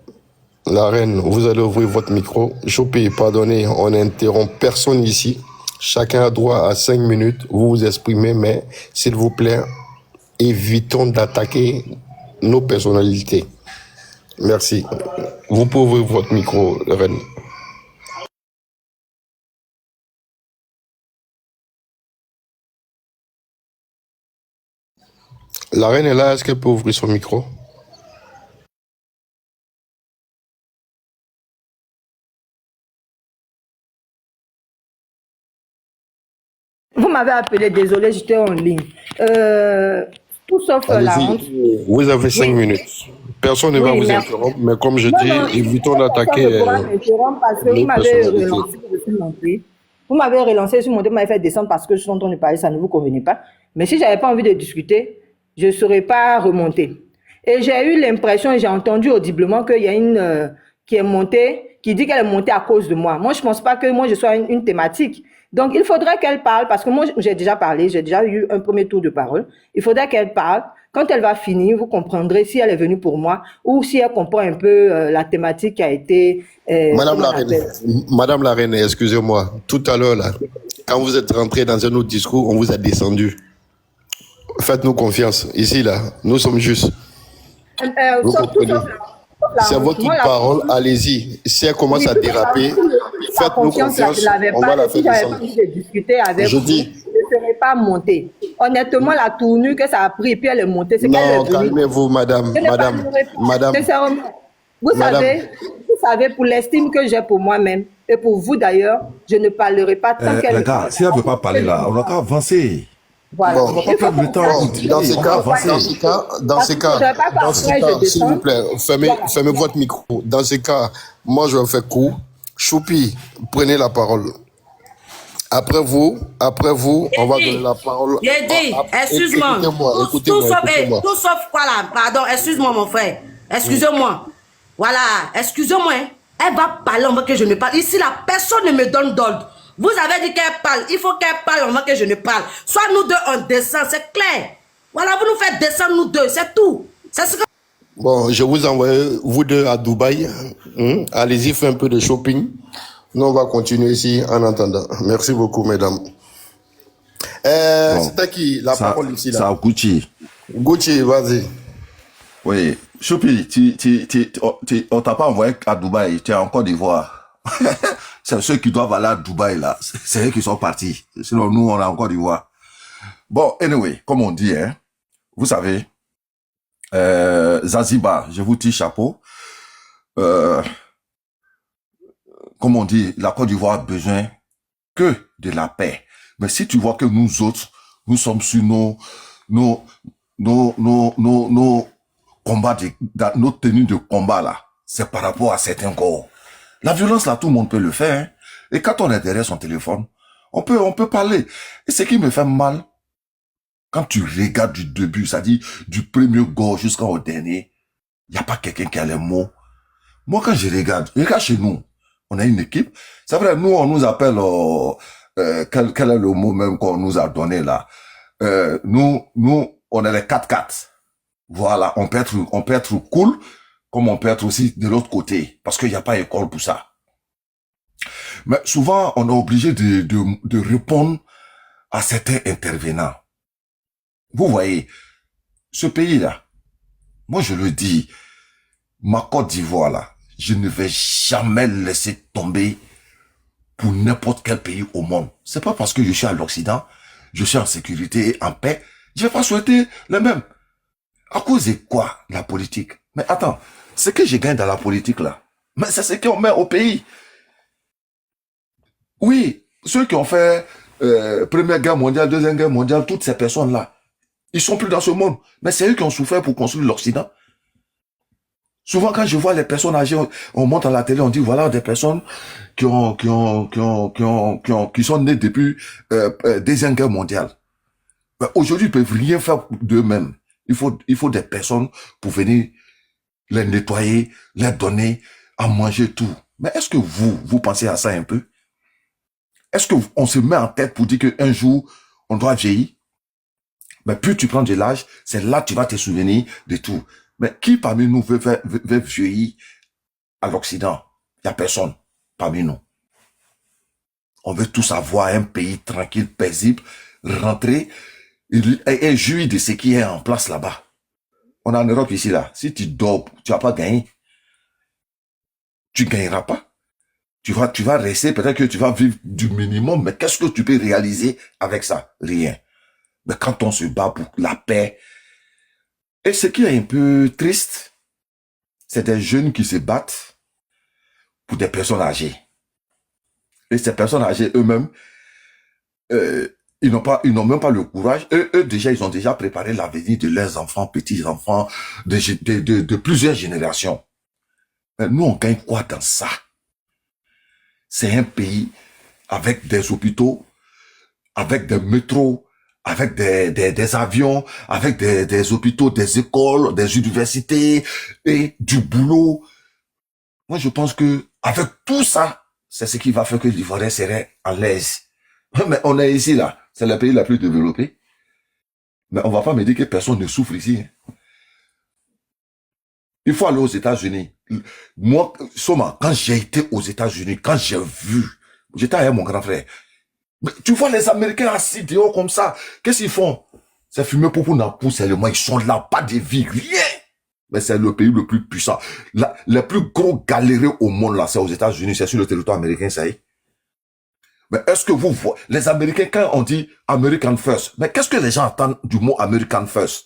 La reine, vous allez ouvrir votre micro. Choupi, pardonnez, on n'interrompt personne ici. Chacun a droit à 5 minutes. Vous vous exprimez, mais s'il vous plaît, évitons d'attaquer nos personnalités. Merci. Vous pouvez ouvrir votre micro, reine. La reine est là, est-ce qu'elle peut ouvrir son micro? Vous m'avez appelé, désolé, j'étais en ligne. Tout sauf la honte. Vous avez 5 Oui. minutes. Personne ne va Oui, vous merci. interrompre, mais comme je Non, dis, non, évitons personne d'attaquer ne pourra m'interrompre parce que vous nos m'avez personnalités. relancé, je suis montée. Vous m'avez relancé, je suis montée, vous m'avez fait descendre parce que je suis en train de parler, ça ne vous convenait pas. Mais si je n'avais pas envie de discuter, je ne serais pas remontée. Et j'ai eu l'impression et j'ai entendu audiblement qu'il y a une qui est montée, qui dit qu'elle est montée à cause de moi. Moi, je ne pense pas que moi, je sois une thématique. Donc, il faudrait qu'elle parle, parce que moi, j'ai déjà parlé, j'ai déjà eu un premier tour de parole. Il faudrait qu'elle parle. Quand elle va finir, vous comprendrez si elle est venue pour moi ou si elle comprend un peu la thématique qui a été... Madame la reine, excusez-moi, tout à l'heure, là, quand vous êtes rentrée dans un autre discours, on vous a descendu. Faites-nous confiance. Ici, là, nous sommes justes. Vous comprenez? C'est votre parole, allez-y. Si elle commence à déraper, faites-nous confiance, on va la faire si j'avais pas descendre. envie de discuter avec vous, je ne serais pas montée. Honnêtement, la tournure que ça a pris, puis elle est montée, c'est qu'elle est Non, venue. calmez-vous, madame, Je ne madame, parlerai pas. madame. Sincèrement, vous Madame. savez, pour l'estime que j'ai pour moi-même, et pour vous d'ailleurs, je ne parlerai pas tant qu'elle... Les gars, si elle ne veut pas parler là, on n'a qu'à avancer. Voilà. Bon, On va pas perdre le temps. dans ces On va cas, avancer. s'il vous plaît, fermez votre micro. Dans ces cas, moi je vais faire court. Choupi, prenez la parole. Après vous, on va donner la parole. J'ai dit, excuse-moi. Écoutez-moi. Tout sauf quoi là? Pardon, excuse-moi mon frère. Excusez-moi. Voilà, excusez-moi. Hein. Elle va parler avant que je ne parle. Ici, la personne ne me donne d'ordre. Vous avez dit qu'elle parle. Il faut qu'elle parle avant que je ne parle. Soit nous deux, on descend, c'est clair. Voilà, vous nous faites descendre nous deux, c'est tout. C'est ce que... Bon, je vous envoie vous deux à Dubaï. Allez-y, faites un peu de shopping. Nous, on va continuer ici en attendant. Merci beaucoup, mesdames. Bon, C'était qui la parole ici là? Ça, Gucci. Gucci, vas-y. Oui. Choupi, on t'a pas envoyé à Dubaï, tu es en Côte d'Ivoire. C'est ceux qui doivent aller à Dubaï là. C'est eux qui sont partis. Sinon, nous, on est en Côte d'Ivoire. Bon, anyway, comme on dit, hein, vous savez, Zanzibar, je vous tire chapeau. Comme on dit, la Côte d'Ivoire a besoin que de la paix. Mais si tu vois que nous autres, nous sommes sur nos combats, nos tenues de combat là, c'est par rapport à certains corps. La violence là, tout le monde peut le faire. Hein. Et quand on est derrière son téléphone, on peut parler. Et ce qui me fait mal, quand tu regardes du début, c'est-à-dire du premier go jusqu'au dernier, il n'y a pas quelqu'un qui a les mots. Moi, quand je regarde chez nous, on a une équipe. C'est vrai, nous, on nous appelle, quel est le mot même qu'on nous a donné là? Nous, on est les 4-4. Voilà, on peut être cool, comme on peut être aussi de l'autre côté, parce qu'il n'y a pas école pour ça. Mais souvent, on est obligé de répondre à certains intervenants. Vous voyez, ce pays-là, moi je le dis, ma Côte d'Ivoire là, je ne vais jamais laisser tomber pour n'importe quel pays au monde. C'est pas parce que je suis à l'Occident, je suis en sécurité et en paix, je vais pas souhaiter le même. À cause de quoi, la politique? Mais attends, ce que je gagne dans la politique là, mais c'est ce qu'on met au pays. Oui, ceux qui ont fait Première Guerre mondiale, Deuxième Guerre mondiale, toutes ces personnes-là, ils sont plus dans ce monde. Mais c'est eux qui ont souffert pour construire l'Occident. Souvent, quand je vois les personnes âgées, on monte à la télé, on dit voilà des personnes qui sont nées depuis Deuxième Guerre mondiale. Mais aujourd'hui, ils peuvent rien faire d'eux-mêmes. Il faut des personnes pour venir les nettoyer, les donner à manger, tout. Mais est-ce que vous pensez à ça un peu? Est-ce qu'on se met en tête pour dire qu'un jour, on doit vieillir? Mais plus tu prends de l'âge, c'est là que tu vas te souvenir de tout. Mais qui parmi nous veut vieillir à l'Occident? Il n'y a personne parmi nous. On veut tous avoir un pays tranquille, paisible, rentrer et jouir de ce qui est en place là-bas. On est en Europe ici, là. Si tu dors, tu vas pas gagner. Tu gagneras pas. Tu vas rester, peut-être que tu vas vivre du minimum, mais qu'est-ce que tu peux réaliser avec ça? Rien. Mais quand on se bat pour la paix, et ce qui est un peu triste, c'est des jeunes qui se battent pour des personnes âgées. Et ces personnes âgées eux-mêmes, ils n'ont même pas le courage. Eux déjà, ils ont déjà préparé l'avenir de leurs enfants, petits-enfants, de plusieurs générations. Mais nous, on gagne quoi dans ça? C'est un pays avec des hôpitaux, avec des métros, avec des avions, avec des hôpitaux, des écoles, des universités et du boulot. Moi, je pense que avec tout ça, c'est ce qui va faire que l'Ivoirien serait à l'aise. Mais on est ici, là. C'est le pays le plus développé. Mais on va pas me dire que personne ne souffre ici. Il faut aller aux États-Unis. Moi, Soma, quand j'ai été aux États-Unis, quand j'ai vu, j'étais avec mon grand frère. Mais tu vois les Américains assis dehors comme ça. Qu'est-ce qu'ils font? C'est fumer pour n'a pousse seulement. Ils sont là, pas de vie, rien. Mais c'est le pays le plus puissant. Le plus gros galéré au monde, là, c'est aux États-Unis, c'est sur le territoire américain, ça y est. Mais est-ce que vous voyez, les Américains, quand on dit American First, mais qu'est-ce que les gens entendent du mot American First?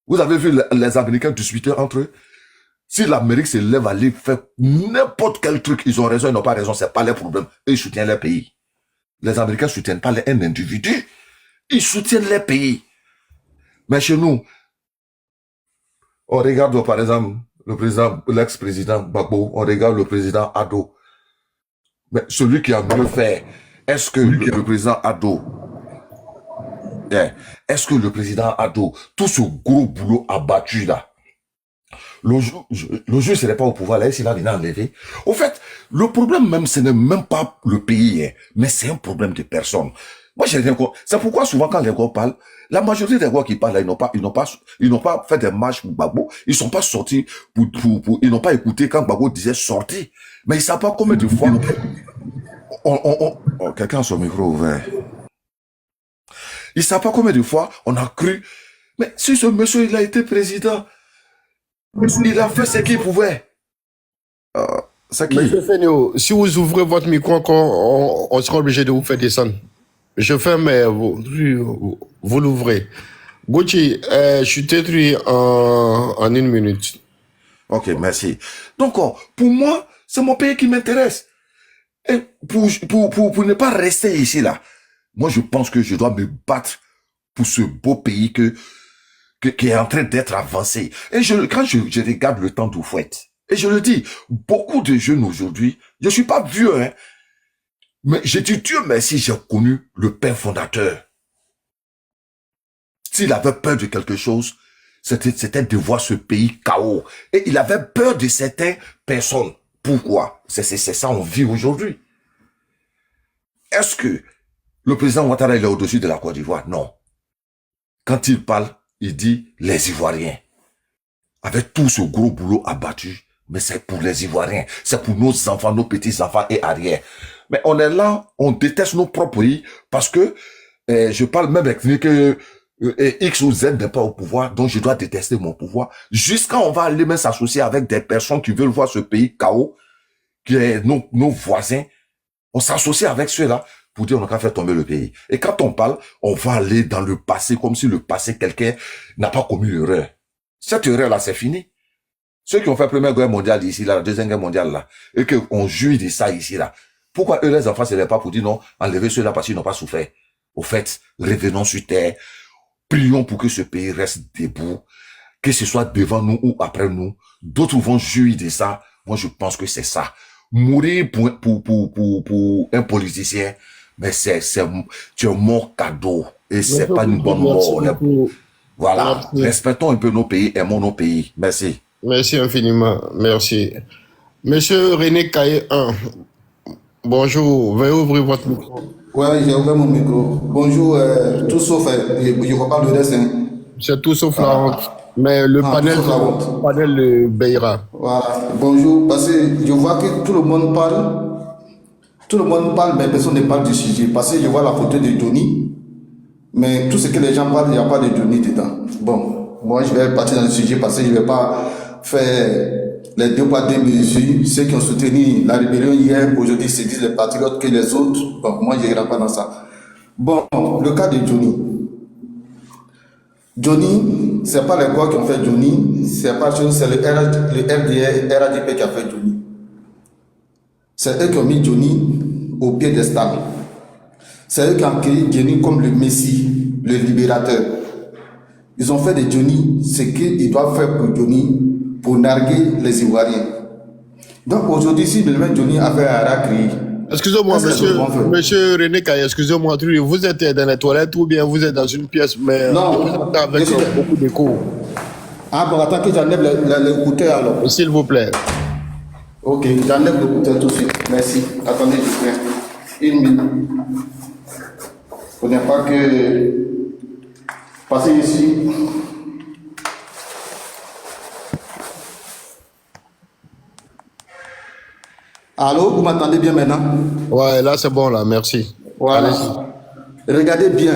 Vous avez vu les Américains discuter entre eux? Si l'Amérique se lève à aller faire n'importe quel truc, ils ont raison, ils n'ont pas raison, c'est pas leur problème. Eux, ils soutiennent leur pays. Les Américains ne soutiennent pas un individu. Ils soutiennent leur pays. Mais chez nous, on regarde par exemple le président, l'ex-président Gbagbo, on regarde le président Addo. Mais celui qui a mieux fait, est-ce que le président Addo, tout ce gros boulot abattu là, le jour il serait pas au pouvoir, là, s'il a venu enlever. Au fait, le problème même, ce n'est même pas le pays, hein, mais c'est un problème de personnes. Moi, j'ai rien compris. C'est pourquoi souvent quand les gars parlent, la majorité des gars qui parlent là, ils n'ont pas fait des marches pour Gbagbo. Ils sont pas sortis ils n'ont pas écouté quand Gbagbo disait sortir. Mais ils savent pas combien de fois quelqu'un a son micro ouvert. Ils savent pas combien de fois on a cru, mais si ce monsieur, il a été président, il a fait ce qu'il pouvait. Monsieur Fénéo, si vous ouvrez votre micro encore, on sera obligé de vous faire descendre. Je ferme, mais vous l'ouvrez. Gucci, je suis détruit en 1 minute. Ok, merci. Donc, pour moi, c'est mon pays qui m'intéresse. Et pour ne pas rester ici, là, moi, je pense que je dois me battre pour ce beau pays qui est en train d'être avancé. Et quand je regarde le temps d'Oufouette, et je le dis, beaucoup de jeunes aujourd'hui, je suis pas vieux, hein, mais j'ai dit, Dieu merci, j'ai connu le père fondateur. S'il avait peur de quelque chose, c'était de voir ce pays chaos. Et il avait peur de certaines personnes. Pourquoi? C'est ça on vit aujourd'hui. Est-ce que le président Ouattara il est au-dessus de la Côte d'Ivoire? Non. Quand il parle, il dit les Ivoiriens. Avec tout ce gros boulot abattu, mais c'est pour les Ivoiriens. C'est pour nos enfants, nos petits-enfants et arrière. Mais on est là, on déteste nos propres pays parce que je parle même avec que X ou Z n'est pas au pouvoir, donc je dois détester mon pouvoir. Jusqu'à on va aller même s'associer avec des personnes qui veulent voir ce pays chaos, qui est nos voisins. On s'associe avec ceux-là pour dire on a qu'à faire tomber le pays. Et quand on parle, on va aller dans le passé comme si le passé, quelqu'un n'a pas commis l'erreur. Cette erreur-là, c'est fini. Ceux qui ont fait la Première Guerre mondiale ici, là, la Deuxième Guerre mondiale, là, et qu'on jouit de ça ici, là. Pourquoi eux, les enfants, ce n'est pas pour dire non, enlever ceux-là parce qu'ils n'ont pas souffert. Au fait, revenons sur terre. Prions pour que ce pays reste debout, que ce soit devant nous ou après nous. D'autres vont jouir de ça. Moi, je pense que c'est ça. Mourir pour un politicien, mais tu es mort cadeau. Et c'est pas une bonne mort. Voilà. Merci. Respectons un peu nos pays, aimons nos pays. Merci. Merci infiniment. Merci. Monsieur René Caillé 1, bonjour. Veuillez ouvrir votre micro. Ouais, j'ai ouvert mon micro. Bonjour, tout sauf, je vois pas le reste. Hein. C'est tout sauf la honte. Mais le panel de Beira. Voilà. Bonjour, parce que je vois que tout le monde parle, mais personne ne parle du sujet. Parce que je vois la photo de Johnny, mais tout ce que les gens parlent, il n'y a pas de Johnny dedans. Bon, moi je vais partir dans le sujet parce que je ne vais pas faire les deux poids deux mesures. Ceux qui ont soutenu la rébellion hier, aujourd'hui se disent les patriotes que les autres. Bon, moi je n'irai pas dans ça. Bon, le cas de Johnny. Johnny, c'est pas les quoi qui ont fait Johnny, c'est le RDP qui a fait Johnny. C'est eux qui ont mis Johnny au pied des stades. C'est eux qui ont créé Johnny comme le Messie, le libérateur. Ils ont fait de Johnny ce qu'ils doivent faire pour Johnny, pour narguer les Ivoiriens. Donc aujourd'hui, si le même Johnny avait un racri. Excusez-moi, monsieur René Caillé, excusez-moi, vous êtes dans les toilettes ou bien vous êtes dans une pièce, mais non, avec beaucoup d'écho. Ah bon, attends que j'enlève l'écouteur alors. S'il vous plaît. Ok, j'enlève l'écouteur tout de suite. Merci. Attendez, je viens. Une minute. Il ne faut pas que... Passez ici. Allô, vous m'entendez bien maintenant? Ouais, là c'est bon, là, merci. Voilà. Regardez bien,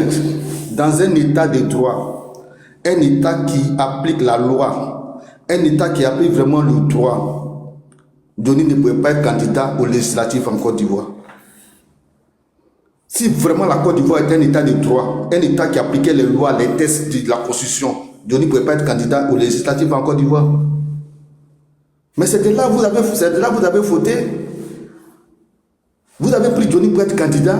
dans un état de droit, un état qui applique la loi, un état qui applique vraiment le droit, Johnny ne pouvait pas être candidat aux législatives en Côte d'Ivoire. Si vraiment la Côte d'Ivoire était un état de droit, un état qui appliquait les lois, les textes de la Constitution, Johnny ne pouvait pas être candidat aux législatives en Côte d'Ivoire. Mais c'est de là que vous avez fauté. Vous avez pris Johnny pour être candidat,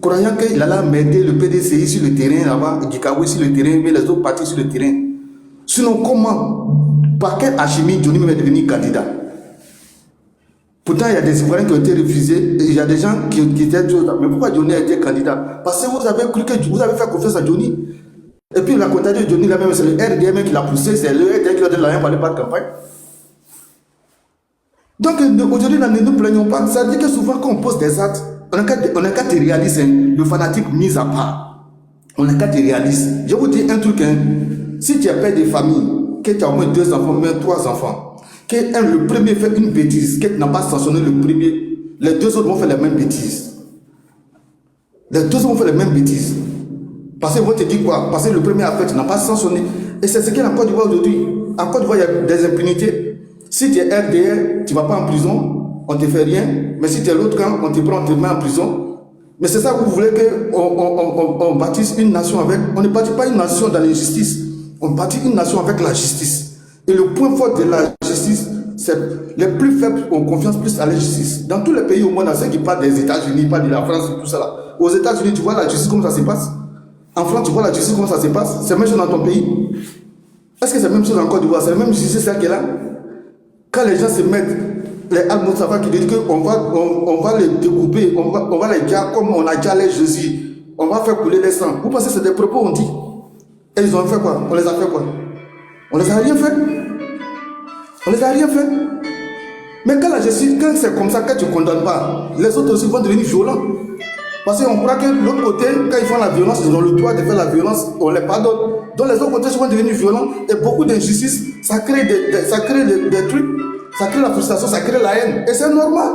croyant qu'il allait m'aider le PDCI sur le terrain là-bas, Gikawi sur le terrain, mais les autres partis sur le terrain. Sinon, comment, par quelle alchimie Johnny est devenu candidat? Pourtant, il y a des Ivoiriens qui ont été refusés, et il y a des gens qui étaient là. Mais pourquoi Johnny a été candidat? Parce que vous avez cru que vous avez fait confiance à Johnny. Et puis, la candidature de Johnny, là même, c'est le RDM qui l'a poussé, c'est le RDM qui a donné l'argent pour aller par campagne. Donc aujourd'hui, ne nous plaignons pas. Ça veut dire que souvent quand on pose des actes, on n'a qu'à te réaliser, le fanatique mis à part. On n'a qu'à te réaliser. Je vous dis un truc, si tu as père de famille, que tu as au moins 2 enfants, même 3 enfants, que le premier fait une bêtise, que tu n'as pas sanctionné le premier, les 2 autres vont faire les mêmes bêtises. Les 2 autres vont faire les mêmes bêtises. Parce qu'ils vont te dire quoi? Parce que le premier a fait, tu n'as pas sanctionné. Et c'est ce qu'il y a en Côte d'Ivoire aujourd'hui. En Côte d'Ivoire, il y a des impunités. Si tu es RDR, tu ne vas pas en prison, on ne te fait rien. Mais si tu es l'autre camp, on te prend, on te met en prison. Mais c'est ça que vous voulez qu'on bâtisse une nation avec. On ne bâtit pas une nation dans l'injustice. On bâtit une nation avec la justice. Et le point fort de la justice, c'est les plus faibles ont confiance plus à la justice. Dans tous les pays au monde, ceux qui parlent des États-Unis, pas de la France, tout ça là. Aux États-Unis, tu vois la justice, comment ça se passe. En France, tu vois la justice, comment ça se passe. C'est la même chose dans ton pays. Est-ce que c'est la même chose en Côte d'Ivoire? C'est la même justice, celle qui est là. Quand les gens se mettent, les Al-Moussafa qui disent qu'on va les découper, on va les dire comme on a déjà les Jésus, on va faire couler les sangs. Vous pensez que c'est des propos, on dit? Et ils ont fait quoi? On les a fait quoi? On les a rien fait. On les a rien fait. Mais quand la justice, quand c'est comme ça, quand tu ne condamnes pas, les autres aussi vont devenir violents. Parce qu'on croit que l'autre côté, quand ils font la violence, ils ont le droit de faire la violence, on les pardonne. Donc les autres côtés vont devenir violents et beaucoup d'injustice, ça crée des trucs, ça crée la frustration, ça crée la haine. Et c'est normal.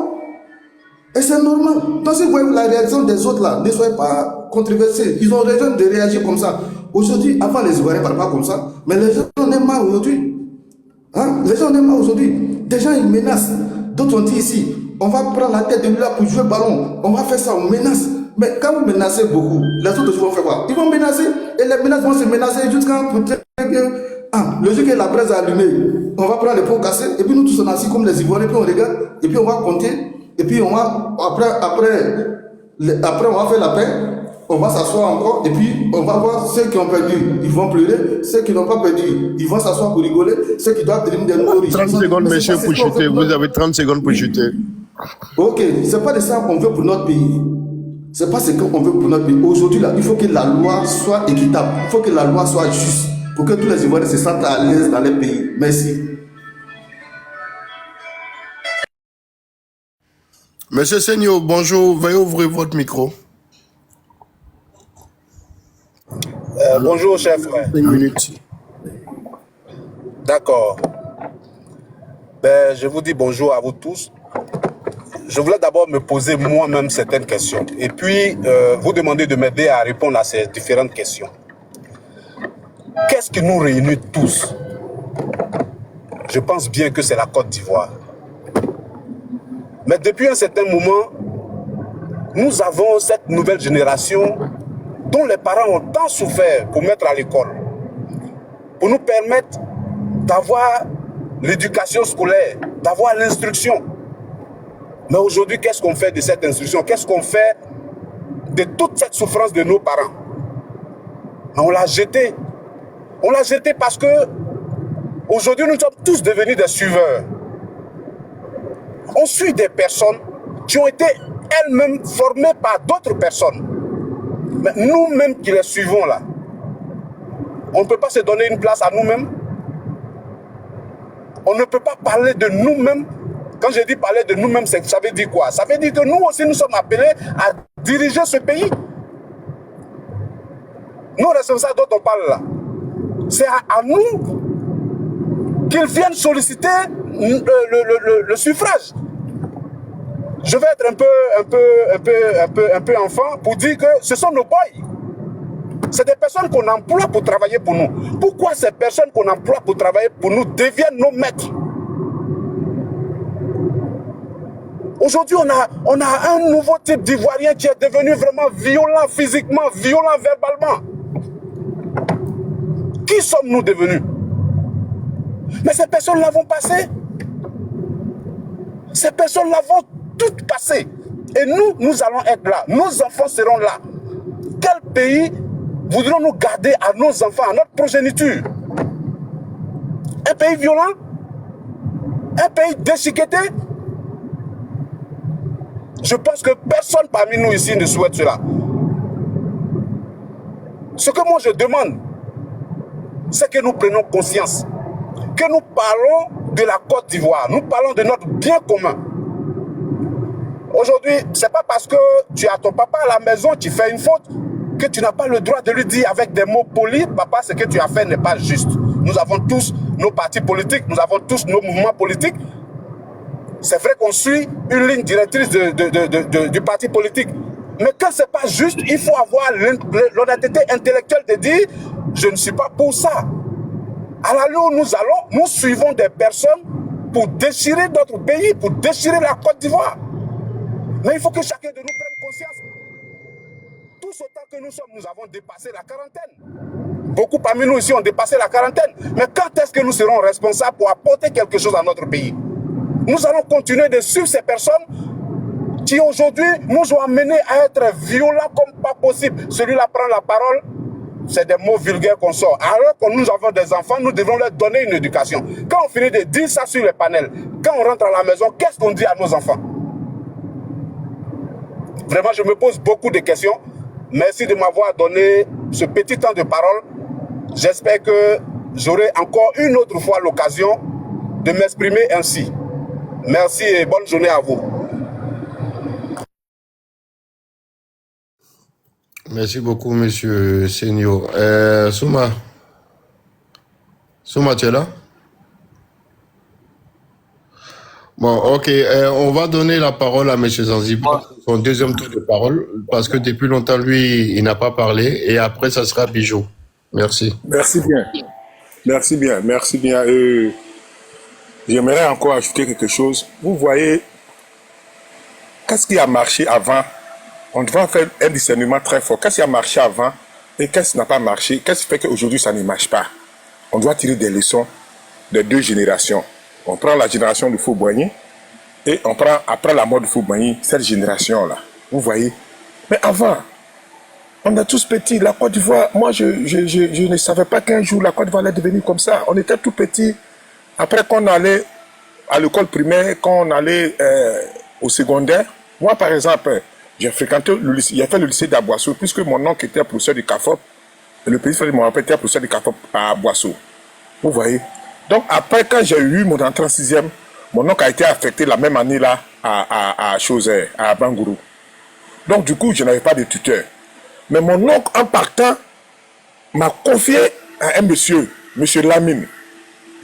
Et c'est normal. Donc si vous voyez la réaction des autres là, ne soyez pas controversés. Ils ont raison de réagir comme ça. Aujourd'hui, avant les Ivoiriens ne parlent pas comme ça, mais les gens en aiment marre aujourd'hui. Hein? Les gens en aiment marre aujourd'hui. Des gens ils menacent. D'autres ont dit ici, on va prendre la tête de lui là pour jouer ballon. On va faire ça, on menace. Mais quand vous menacez beaucoup, les autres vont faire quoi? Ils vont menacer. Et les menaces vont se menacer jusqu'à le jour que la braise est allumée, on va prendre les pots cassés. Et puis nous tous on est assis comme les Ivoiriens, puis on regarde. Et puis on va compter. Et puis on va, après on va faire la paix. On va s'asseoir encore. Et puis on va voir ceux qui ont perdu, ils vont pleurer. Ceux qui n'ont pas perdu, ils vont s'asseoir pour rigoler. Ceux qui doivent devenir des nourris. 30 secondes, monsieur, pour chuter. Vous avez 30 secondes pour chuter. Ok, c'est pas de ça qu'on veut pour notre pays. C'est pas ce qu'on veut pour notre pays. Aujourd'hui, là, il faut que la loi soit équitable. Il faut que la loi soit juste pour que tous les Ivoiriens se sentent à l'aise dans les pays. Merci. Monsieur Senio, bonjour. Veuillez ouvrir votre micro. Bonjour, cher frère. 5 minutes. D'accord. Ben, je vous dis bonjour à vous tous. Je voulais d'abord me poser moi-même certaines questions et puis vous demander de m'aider à répondre à ces différentes questions. Qu'est-ce qui nous réunit tous? Je pense bien que c'est la Côte d'Ivoire. Mais depuis un certain moment, nous avons cette nouvelle génération dont les parents ont tant souffert pour mettre à l'école, pour nous permettre d'avoir l'éducation scolaire, d'avoir l'instruction. Mais aujourd'hui, qu'est-ce qu'on fait de cette instruction? Qu'est-ce qu'on fait de toute cette souffrance de nos parents? On l'a jetée. On l'a jetée parce que aujourd'hui, nous sommes tous devenus des suiveurs. On suit des personnes qui ont été elles-mêmes formées par d'autres personnes. Mais nous-mêmes qui les suivons là, on ne peut pas se donner une place à nous-mêmes. On ne peut pas parler de nous-mêmes. Quand je dis parler de nous-mêmes, ça veut dire quoi? Ça veut dire que nous aussi, nous sommes appelés à diriger ce pays. Nos responsables dont on parle là, c'est à nous qu'ils viennent solliciter le suffrage. Je vais être un peu enfant pour dire que ce sont nos boys. C'est des personnes qu'on emploie pour travailler pour nous. Pourquoi ces personnes qu'on emploie pour travailler pour nous deviennent nos maîtres? Aujourd'hui, on a un nouveau type d'Ivoirien qui est devenu vraiment violent physiquement, violent verbalement. Qui sommes-nous devenus? Mais ces personnes-là vont passer. Ces personnes-là vont toutes passer. Et nous allons être là. Nos enfants seront là. Quel pays voudrons-nous garder à nos enfants, à notre progéniture? Un pays violent? Un pays déchiqueté? Je pense que personne parmi nous ici ne souhaite cela. Ce que moi je demande, c'est que nous prenions conscience, que nous parlons de la Côte d'Ivoire, nous parlons de notre bien commun. Aujourd'hui, ce n'est pas parce que tu as ton papa à la maison, tu fais une faute, que tu n'as pas le droit de lui dire avec des mots polis, papa, ce que tu as fait n'est pas juste. Nous avons tous nos partis politiques, nous avons tous nos mouvements politiques. C'est vrai qu'on suit une ligne directrice du parti politique. Mais quand ce n'est pas juste, il faut avoir l'honnêteté intellectuelle de dire « je ne suis pas pour ça ». À la où nous allons, nous suivons des personnes pour déchirer notre pays, pour déchirer la Côte d'Ivoire. Mais il faut que chacun de nous prenne conscience. Tous autant que nous sommes, nous avons dépassé la quarantaine. Beaucoup parmi nous ici ont dépassé la quarantaine. Mais quand est-ce que nous serons responsables pour apporter quelque chose à notre pays? Nous allons continuer de suivre ces personnes qui aujourd'hui nous ont amenés à être violents comme pas possible. Celui-là prend la parole, c'est des mots vulgaires qu'on sort. Alors que nous avons des enfants, nous devons leur donner une éducation. Quand on finit de dire ça sur les panels, quand on rentre à la maison, qu'est-ce qu'on dit à nos enfants? Vraiment, je me pose beaucoup de questions. Merci de m'avoir donné ce petit temps de parole. J'espère que j'aurai encore une autre fois l'occasion de m'exprimer ainsi. Merci et bonne journée à vous. Merci beaucoup, monsieur Senio. Souma, tu es là? Bon, ok. On va donner la parole à monsieur Zanzibar, son deuxième tour de parole, parce que depuis longtemps, lui, il n'a pas parlé. Et après, ça sera Bijou. Merci. Merci bien. Merci bien. Merci bien. J'aimerais encore ajouter quelque chose. Vous voyez, qu'est-ce qui a marché avant? On doit faire un discernement très fort. Qu'est-ce qui a marché avant et qu'est-ce qui n'a pas marché? Qu'est-ce qui fait qu'aujourd'hui ça ne marche pas? On doit tirer des leçons des deux générations. On prend la génération de Fou-Boigny et on prend, après la mort de Fou-Boigny, cette génération-là. Vous voyez? Mais avant, on est tous petits. La Côte d'Ivoire, moi je ne savais pas qu'un jour la Côte d'Ivoire allait devenir comme ça. On était tout petits. Après qu'on allait à l'école primaire, quand on allait au secondaire, moi par exemple, J'ai fréquenté le lycée, j'ai fait le lycée d'Aboisseau, puisque mon oncle était professeur du CAFOP, et le petit frère de mon père était professeur du CAFOP à Boisseau. Vous voyez? Donc après, quand j'ai eu mon entrée en 6e, mon oncle a été affecté la même année là à Chauzer, à Bangourou. Donc du coup, je n'avais pas de tuteur. Mais mon oncle, en partant, m'a confié à un monsieur Lamine.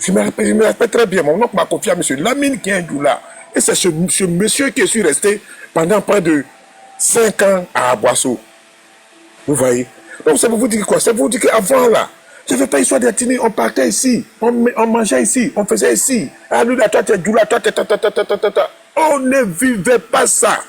Je me rappelle très bien, mon oncle m'a confié à monsieur Lamine qui est un doula. Et c'est ce monsieur qui est resté pendant près de 5 ans à Boisseau. Vous voyez? Donc ça veut vous dire quoi? Ça veut vous dire qu'avant là, je n'avais pas histoire d'être on partait ici, on mangeait ici, on faisait ici. Ah, lui là, toi t'es doula, toi t'es ta. On ne vivait pas ça.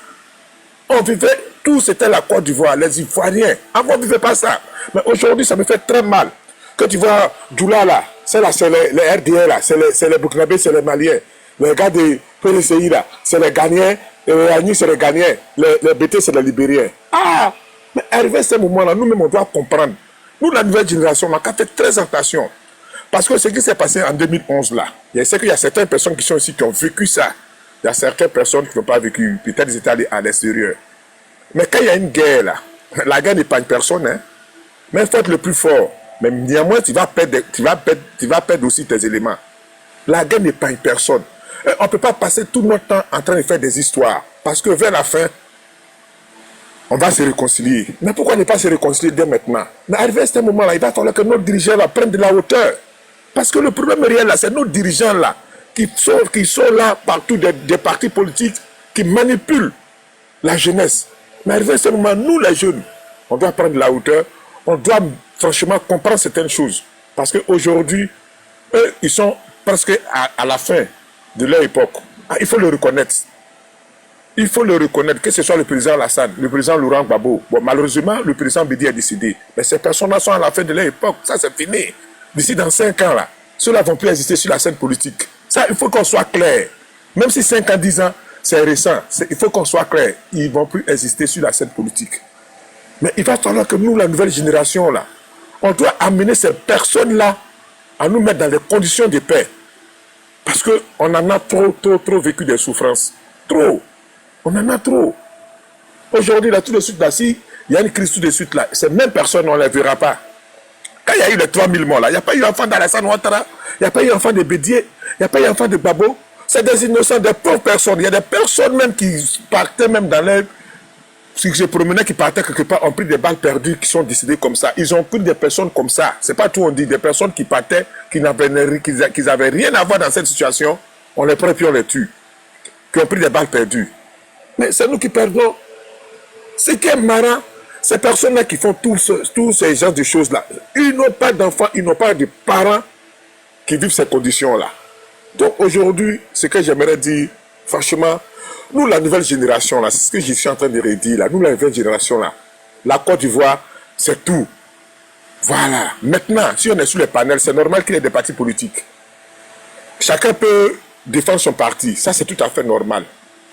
On vivait, tout c'était la Côte d'Ivoire, les Ivoiriens. Avant on ne vivait pas ça. Mais aujourd'hui, ça me fait très mal. Quand tu vois Doula là, c'est les RDR là, c'est les Burkinabés, c'est les Maliens. Les gars de PLCI là, c'est les Ghanéens. Les Agnis, c'est les Ghanéens. Les BT, c'est les Libériens. Ah! Mais arrivé à ce moment-là, nous-mêmes, on doit comprendre. Nous, la nouvelle génération, on a qu'à faire très attention. Parce que ce qui s'est passé en 2011 là, je sais qu'il y a certaines personnes qui sont ici qui ont vécu ça. Il y a certaines personnes qui n'ont pas vécu. Peut-être qu'ils étaient allés à l'extérieur. Mais quand il y a une guerre là, la guerre n'est pas une personne, hein. Mais il faut être le plus fort. Mais néanmoins, tu vas perdre aussi tes éléments. La guerre n'est pas une personne. Et on ne peut pas passer tout notre temps en train de faire des histoires. Parce que vers la fin, on va se réconcilier. Mais pourquoi ne pas se réconcilier dès maintenant? Mais arrivé à ce moment-là, il va falloir que nos dirigeants là, prennent de la hauteur. Parce que le problème réel là, c'est nos dirigeants là, qui sont là partout des partis politiques, qui manipulent la jeunesse. Mais arrivé à ce moment, nous les jeunes, on doit prendre de la hauteur. On doit franchement comprendre certaines choses. Parce qu'aujourd'hui, eux, ils sont presque à la fin de leur époque. Ah, il faut le reconnaître. Il faut le reconnaître, que ce soit le président Alassane, le président Laurent Gbagbo. Bon, malheureusement, le président Bédi a décidé. Mais ces personnes-là sont à la fin de leur époque. Ça, c'est fini. D'ici dans 5 ans, là, ceux-là ne vont plus exister sur la scène politique. Ça, il faut qu'on soit clair. Même si 5 ans, 10 ans, c'est récent. Il faut qu'on soit clair. Ils ne vont plus exister sur la scène politique. Mais il va falloir que nous, la nouvelle génération, là, on doit amener ces personnes-là à nous mettre dans des conditions de paix. Parce qu'on en a trop vécu des souffrances. Trop. On en a trop. Aujourd'hui, là, tout de suite, là, si il y a une crise tout de suite, là, ces mêmes personnes, on ne les verra pas. Quand il y a eu les 3000 morts, là, il n'y a pas eu enfant d'Alassane Ouattara, il n'y a pas eu enfant de Bédié, il n'y a pas eu enfant de Babo. C'est des innocents, des pauvres personnes. Il y a des personnes même qui partaient même dans les... Si je promenais, qui partaient quelque part, ont pris des balles perdues, qui sont décédées comme ça. Ils ont pris des personnes comme ça. C'est pas tout on dit. Des personnes qui partaient, qui n'avaient rien à voir dans cette situation. On les prend puis on les tue. Qui ont pris des balles perdues. Mais c'est nous qui perdons. Ce qui est marrant, ces personnes-là qui font tous ces genres de choses-là, ils n'ont pas d'enfants, ils n'ont pas de parents qui vivent ces conditions-là. Donc aujourd'hui, ce que j'aimerais dire, franchement, nous, la nouvelle génération, là, c'est ce que je suis en train de redire, là. Nous, la nouvelle génération, là, la Côte d'Ivoire, c'est tout. Voilà. Maintenant, si on est sur les panels, c'est normal qu'il y ait des partis politiques. Chacun peut défendre son parti. Ça, c'est tout à fait normal.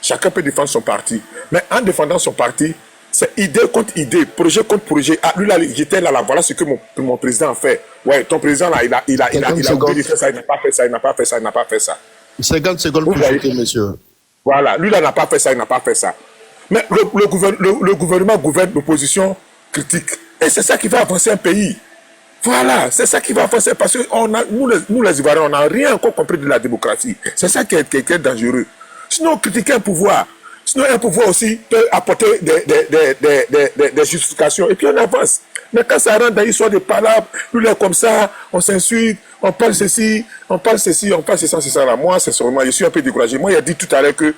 Chacun peut défendre son parti. Mais en défendant son parti, c'est idée contre idée, projet contre projet. Ah, lui, là, j'étais là, voilà ce que mon président a fait. Ouais, ton président, là, il a oublié de faire ça, il n'a pas fait ça, il n'a pas fait ça, il n'a pas fait ça. 50 secondes pour ajouter, monsieur. Voilà, lui là n'a pas fait ça, il n'a pas fait ça. Mais le gouvernement gouverne l'opposition critique. Et c'est ça qui va avancer un pays. Voilà, c'est ça qui va avancer parce que nous les Ivoiriens, on n'a rien encore compris de la démocratie. C'est ça qui est dangereux. Sinon, critiquer un pouvoir. Sinon, un pouvoir aussi peut apporter des justifications. Et puis on avance. Mais quand ça rentre dans l'histoire de palabres, nous là comme ça, on s'insulte, on parle ceci, on parle ceci, c'est ça là. Moi, sincèrement, je suis un peu découragé. Moi, il a dit tout à l'heure que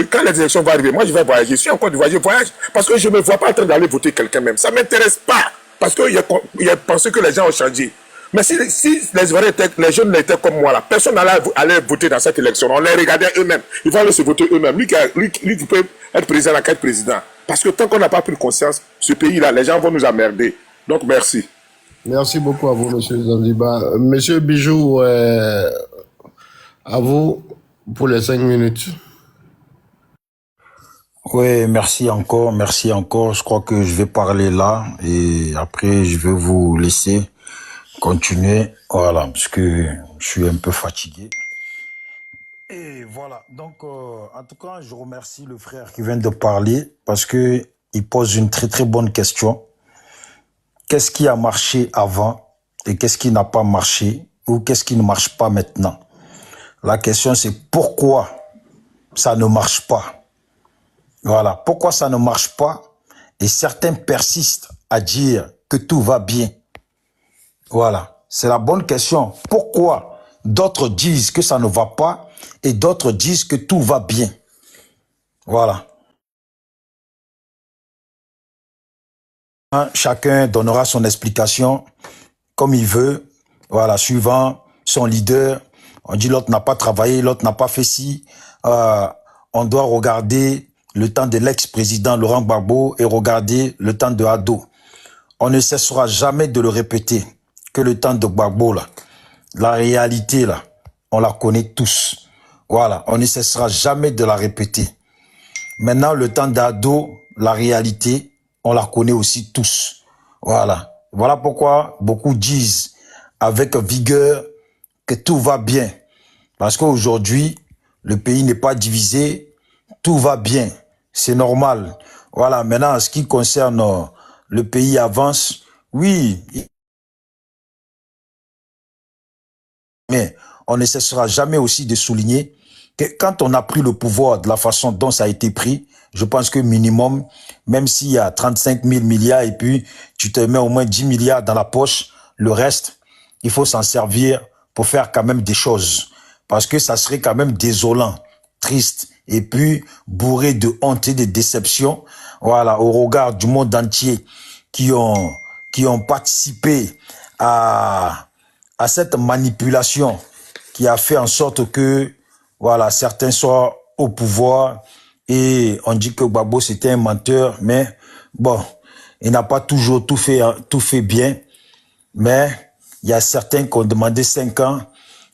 quand les élections vont arriver, moi, je vais voyager. Je suis encore de voyage parce que je ne me vois pas en train d'aller voter quelqu'un même. Ça ne m'intéresse pas parce qu'il a pensé que les gens ont changé. Mais si les jeunes étaient comme moi là, personne n'allait voter dans cette élection. On les regardait eux-mêmes. Ils vont aller se voter eux-mêmes. Lui qui peut être président, la carte président. Parce que tant qu'on n'a pas pris conscience, ce pays-là, les gens vont nous emmerder. Donc, merci. Merci beaucoup à vous, monsieur Zanzibar. Monsieur Bijou, à vous pour les 5 minutes. Oui, merci encore. Je crois que je vais parler là et après, je vais vous laisser continuer. Voilà, parce que je suis un peu fatigué. Et voilà, donc en tout cas, je remercie le frère qui vient de parler parce que il pose une très très bonne question. Qu'est-ce qui a marché avant et qu'est-ce qui n'a pas marché ou qu'est-ce qui ne marche pas maintenant? La question c'est pourquoi ça ne marche pas? Voilà, pourquoi ça ne marche pas? Et certains persistent à dire que tout va bien. Voilà, c'est la bonne question. Pourquoi d'autres disent que ça ne va pas et d'autres disent que tout va bien? Voilà. Chacun donnera son explication comme il veut. Voilà, suivant son leader. On dit l'autre n'a pas travaillé, l'autre n'a pas fait ci. On doit regarder le temps de l'ex-président Laurent Gbagbo et regarder le temps de Ado. On ne cessera jamais de le répéter que le temps de Gbagbo, là, la réalité, là, on la connaît tous. Voilà, on ne cessera jamais de la répéter. Maintenant, le temps d'Ado, la réalité, on la connaît aussi tous. Voilà. Voilà pourquoi beaucoup disent avec vigueur que tout va bien. Parce qu'aujourd'hui, le pays n'est pas divisé, tout va bien. C'est normal. Voilà. Maintenant, en ce qui concerne le pays avance, oui. Mais on ne cessera jamais aussi de souligner que quand on a pris le pouvoir de la façon dont ça a été pris, je pense que minimum, même s'il y a 35 000 milliards et puis tu te mets au moins 10 milliards dans la poche, le reste, il faut s'en servir pour faire quand même des choses. Parce que ça serait quand même désolant, triste et puis bourré de honte et de déception, voilà, au regard du monde entier qui ont participé à cette manipulation qui a fait en sorte que, voilà, certains soient au pouvoir et on dit que Gbagbo c'était un menteur, mais bon, il n'a pas toujours tout fait bien, mais il y a certains qui ont demandé 5 ans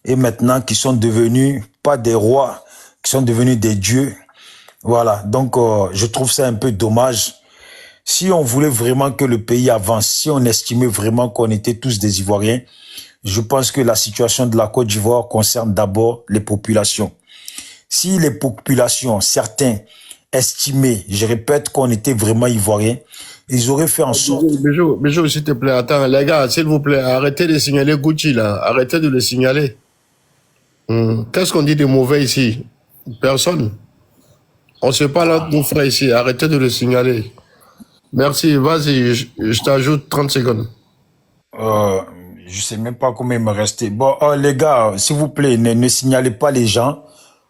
et maintenant qui sont devenus pas des rois, qui sont devenus des dieux. Voilà, donc je trouve ça un peu dommage. Si on voulait vraiment que le pays avance, si on estimait vraiment qu'on était tous des Ivoiriens, je pense que la situation de la Côte d'Ivoire concerne d'abord les populations. Si les populations, certains, estimaient, je répète, qu'on était vraiment Ivoiriens, ils auraient fait en sorte... Bijou, s'il te plaît, attends, les gars, s'il vous plaît, arrêtez de signaler Gucci, là. Arrêtez de le signaler. Qu'est-ce qu'on dit de mauvais ici? Personne. On se parle entre nos frères ici. Arrêtez de le signaler. Merci. Vas-y, je t'ajoute 30 secondes. Je sais même pas combien il me restait. Bon, les gars, s'il vous plaît, ne signalez pas les gens.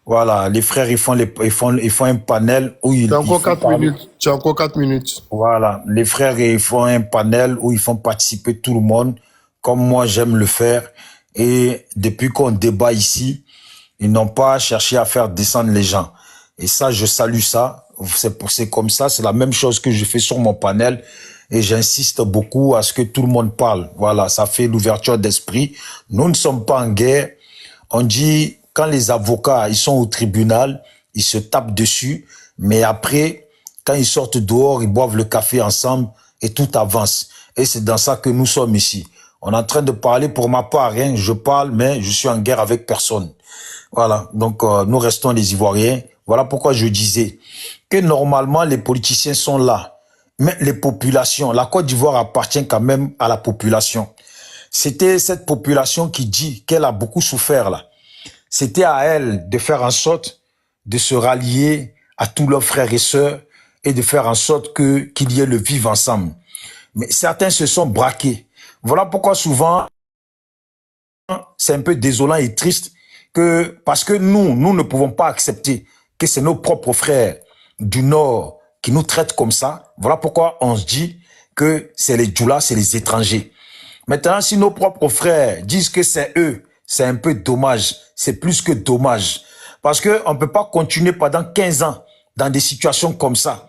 Voilà, les frères, ils font un panel où ils... Tu as encore 4 minutes. Tu as encore 4 minutes. Voilà, les frères, ils font un panel où ils font participer tout le monde, comme moi j'aime le faire. Et depuis qu'on débat ici, ils n'ont pas cherché à faire descendre les gens. Et ça, je salue ça. C'est comme ça, c'est la même chose que je fais sur mon panel. Et j'insiste beaucoup à ce que tout le monde parle. Voilà, ça fait l'ouverture d'esprit. Nous ne sommes pas en guerre. On dit, quand les avocats, ils sont au tribunal, ils se tapent dessus. Mais après, quand ils sortent dehors, ils boivent le café ensemble et tout avance. Et c'est dans ça que nous sommes ici. On est en train de parler pour ma part, hein. Je parle, mais je suis en guerre avec personne. Voilà, donc nous restons les Ivoiriens. Voilà pourquoi je disais que normalement les politiciens sont là. Mais les populations, la Côte d'Ivoire appartient quand même à la population. C'était cette population qui dit qu'elle a beaucoup souffert là. C'était à elle de faire en sorte de se rallier à tous leurs frères et sœurs et de faire en sorte qu'il y ait le vivre ensemble. Mais certains se sont braqués. Voilà pourquoi souvent, c'est un peu désolant et triste parce que nous ne pouvons pas accepter que c'est nos propres frères du Nord qui nous traitent comme ça. Voilà pourquoi on se dit que c'est les Djoula, c'est les étrangers. Maintenant, si nos propres frères disent que c'est eux, c'est un peu dommage. C'est plus que dommage. Parce qu'on ne peut pas continuer pendant 15 ans dans des situations comme ça.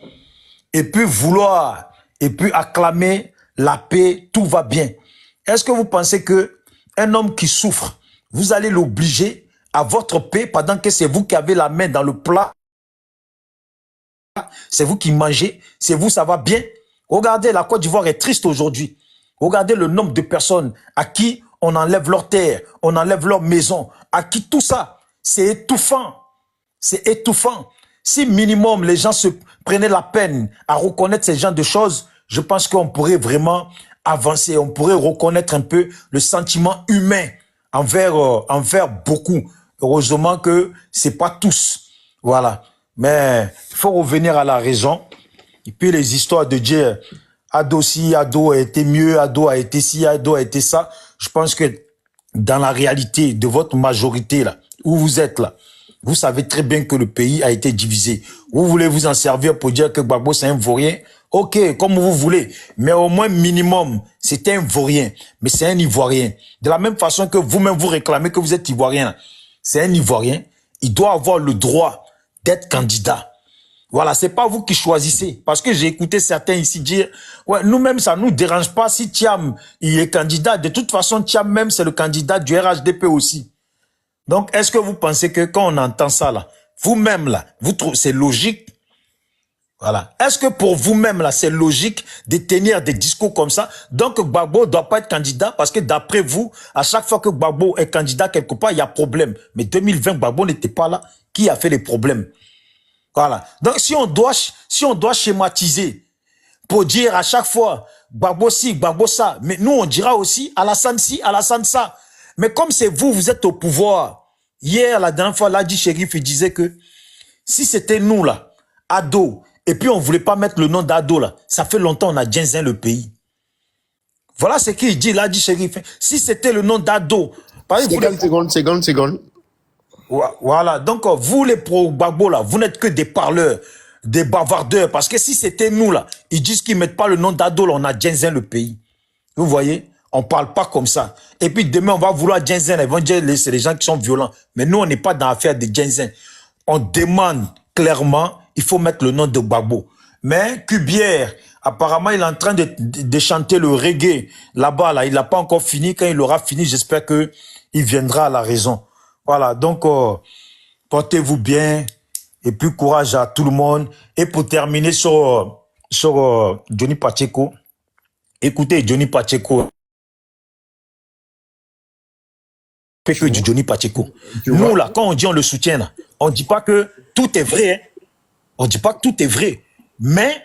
Et puis vouloir, et puis acclamer la paix, tout va bien. Est-ce que vous pensez que un homme qui souffre, vous allez l'obliger à votre paix pendant que c'est vous qui avez la main dans le plat? C'est vous qui mangez, c'est vous, ça va bien. Regardez, la Côte d'Ivoire est triste aujourd'hui. Regardez le nombre de personnes à qui on enlève leur terre, on enlève leur maison, à qui tout ça, C'est étouffant. C'est étouffant. Si minimum les gens se prenaient la peine à reconnaître ce genre de choses, je pense qu'on pourrait vraiment avancer. On pourrait reconnaître un peu le sentiment humain envers beaucoup. Heureusement que c'est pas tous. Voilà. Mais il faut revenir à la raison. Et puis les histoires de dire Ado si, Ado a été mieux, Ado a été ci, Ado a été ça. Je pense que dans la réalité de votre majorité là, où vous êtes là, vous savez très bien que le pays a été divisé. Vous voulez vous en servir pour dire que Gbagbo c'est un vaurien. Ok, comme vous voulez. Mais au moins minimum, c'est un vaurien. Mais c'est un Ivoirien. De la même façon que vous-même vous réclamez que vous êtes Ivoirien. C'est un Ivoirien. Il doit avoir le droit d'être candidat. Voilà, c'est pas vous qui choisissez. Parce que j'ai écouté certains ici dire, ouais, nous-mêmes, ça nous dérange pas si Thiam, il est candidat. De toute façon, Thiam même, c'est le candidat du RHDP aussi. Donc, est-ce que vous pensez que quand on entend ça, là, vous-même, là, vous trouvez, c'est logique? Voilà. Est-ce que pour vous-même, là, c'est logique de tenir des discours comme ça? Donc, Gbagbo doit pas être candidat parce que d'après vous, à chaque fois que Gbagbo est candidat quelque part, il y a problème. Mais 2020, Gbagbo n'était pas là. Qui a fait les problèmes? Voilà. Donc, si on doit schématiser pour dire à chaque fois, Gbagbo ci, Gbagbo ça, mais nous, on dira aussi, Alassane ci, Alassane ça. Mais comme c'est vous, vous êtes au pouvoir. Hier, la dernière fois, Ladi Shérif, il disait que si c'était nous, là, Ado, et puis on voulait pas mettre le nom d'Ado, là, ça fait longtemps on a djinzin le pays. Voilà ce qu'il dit, Ladi Shérif. Si c'était le nom d'Ado, Seconde. Voilà, donc vous les pro-Gbagbo là, vous n'êtes que des parleurs, des bavardeurs, parce que si c'était nous là, ils disent qu'ils mettent pas le nom d'Ado là, on a djinzin le pays. Vous voyez, on parle pas comme ça. Et puis demain on va vouloir djinzin, ils vont dire c'est les gens qui sont violents. Mais nous on n'est pas dans l'affaire de djinzin. On demande clairement, il faut mettre le nom de Gbagbo. Mais Cubière, apparemment il est en train de chanter le reggae là-bas là, il n'a pas encore fini. Quand il aura fini, j'espère que il viendra à la raison. Voilà, donc portez-vous bien et puis courage à tout le monde. Et pour terminer sur Johnny Pacheco, écoutez Johnny Pacheco, que du Johnny Pacheco. Nous là, quand on dit on le soutient là, on dit pas que tout est vrai. Hein. On dit pas que tout est vrai, mais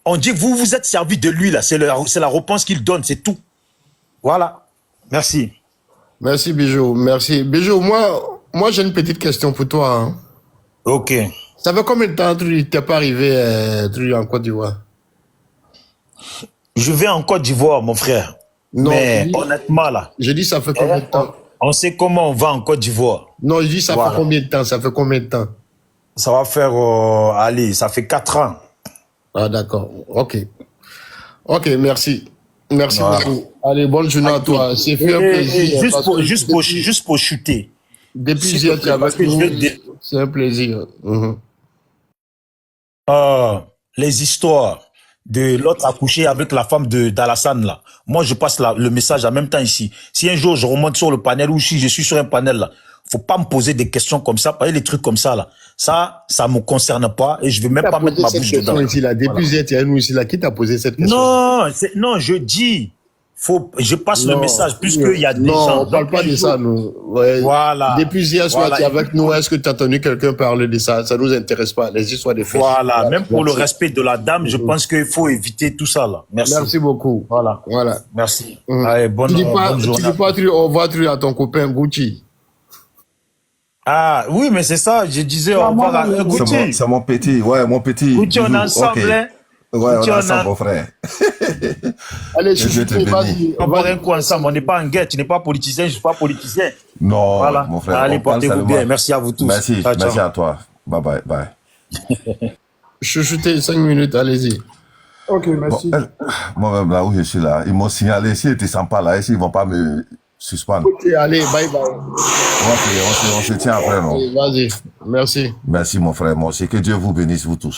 on dit que vous vous êtes servi de lui là. C'est la réponse qu'il donne, c'est tout. Voilà. Merci. Merci, Bijou. Merci. Bijou, moi j'ai une petite question pour toi. Hein. Ok. Ça fait combien de temps que tu n'es pas arrivé en Côte d'Ivoire? Je vais en Côte d'Ivoire, mon frère. Non, mais honnêtement, là. Je dis ça fait combien de temps? On sait comment on va en Côte d'Ivoire. Non, je dis ça fait combien de temps? Ça fait combien de temps? Ça va faire, allez, ça fait 4 ans. Ah, d'accord. Ok. Ok, merci. Merci beaucoup. Allez, bonne journée à toi. C'est fait un plaisir. Juste pour chuter. Depuis hier, tu es avec nous. C'est un plaisir. Les histoires de l'autre accouché avec la femme d'Alassane, là. Moi, je passe le message en même temps ici. Si un jour je remonte sur le panel ou si je suis sur un panel, là, faut pas me poser des questions comme ça, pas les trucs comme ça, là. Ça me concerne pas et je vais même pas mettre ma bouche dedans. Ici, là. Depuis hier, tu es nous ici, là. Qui t'a posé cette question? Non, je dis, je passe le message puisqu'il y a des gens. Non, on parle pas de ça, nous. Ouais. Voilà. Depuis hier soir, tu es avec nous. Est-ce que tu as entendu quelqu'un parler de ça? Ça nous intéresse pas. Les histoires des faits. Voilà. Même pour le respect de la dame, je pense qu'il faut éviter tout ça, là. Merci. Merci beaucoup. Voilà. Merci. Allez, bonne journée. Tu dis pas au revoir à ton copain Gucci. Ah, oui, mais c'est ça. Je disais au revoir à Gucci. C'est mon petit. Ouais, mon petit. Gucci, on est ensemble, hein. Ouais, on est ensemble, mon frère. Allez, vas-y. On va un coup ensemble. On n'est pas en guerre. Tu n'es pas politicien, je ne suis pas politicien. Non, voilà. mon frère. Allez, portez-vous bien. Merci à vous tous. Merci, merci à toi. Bye. Chuchoter 5 minutes, allez-y. Ok, merci. Moi-même, là où je suis là, ils m'ont signalé, s'ils ne descendent pas là, ici, ils ne vont pas me suspendre. Ok, allez, bye. On se tient après, non? Vas-y, merci. Merci, mon frère. Moi aussi, que Dieu vous bénisse, vous tous.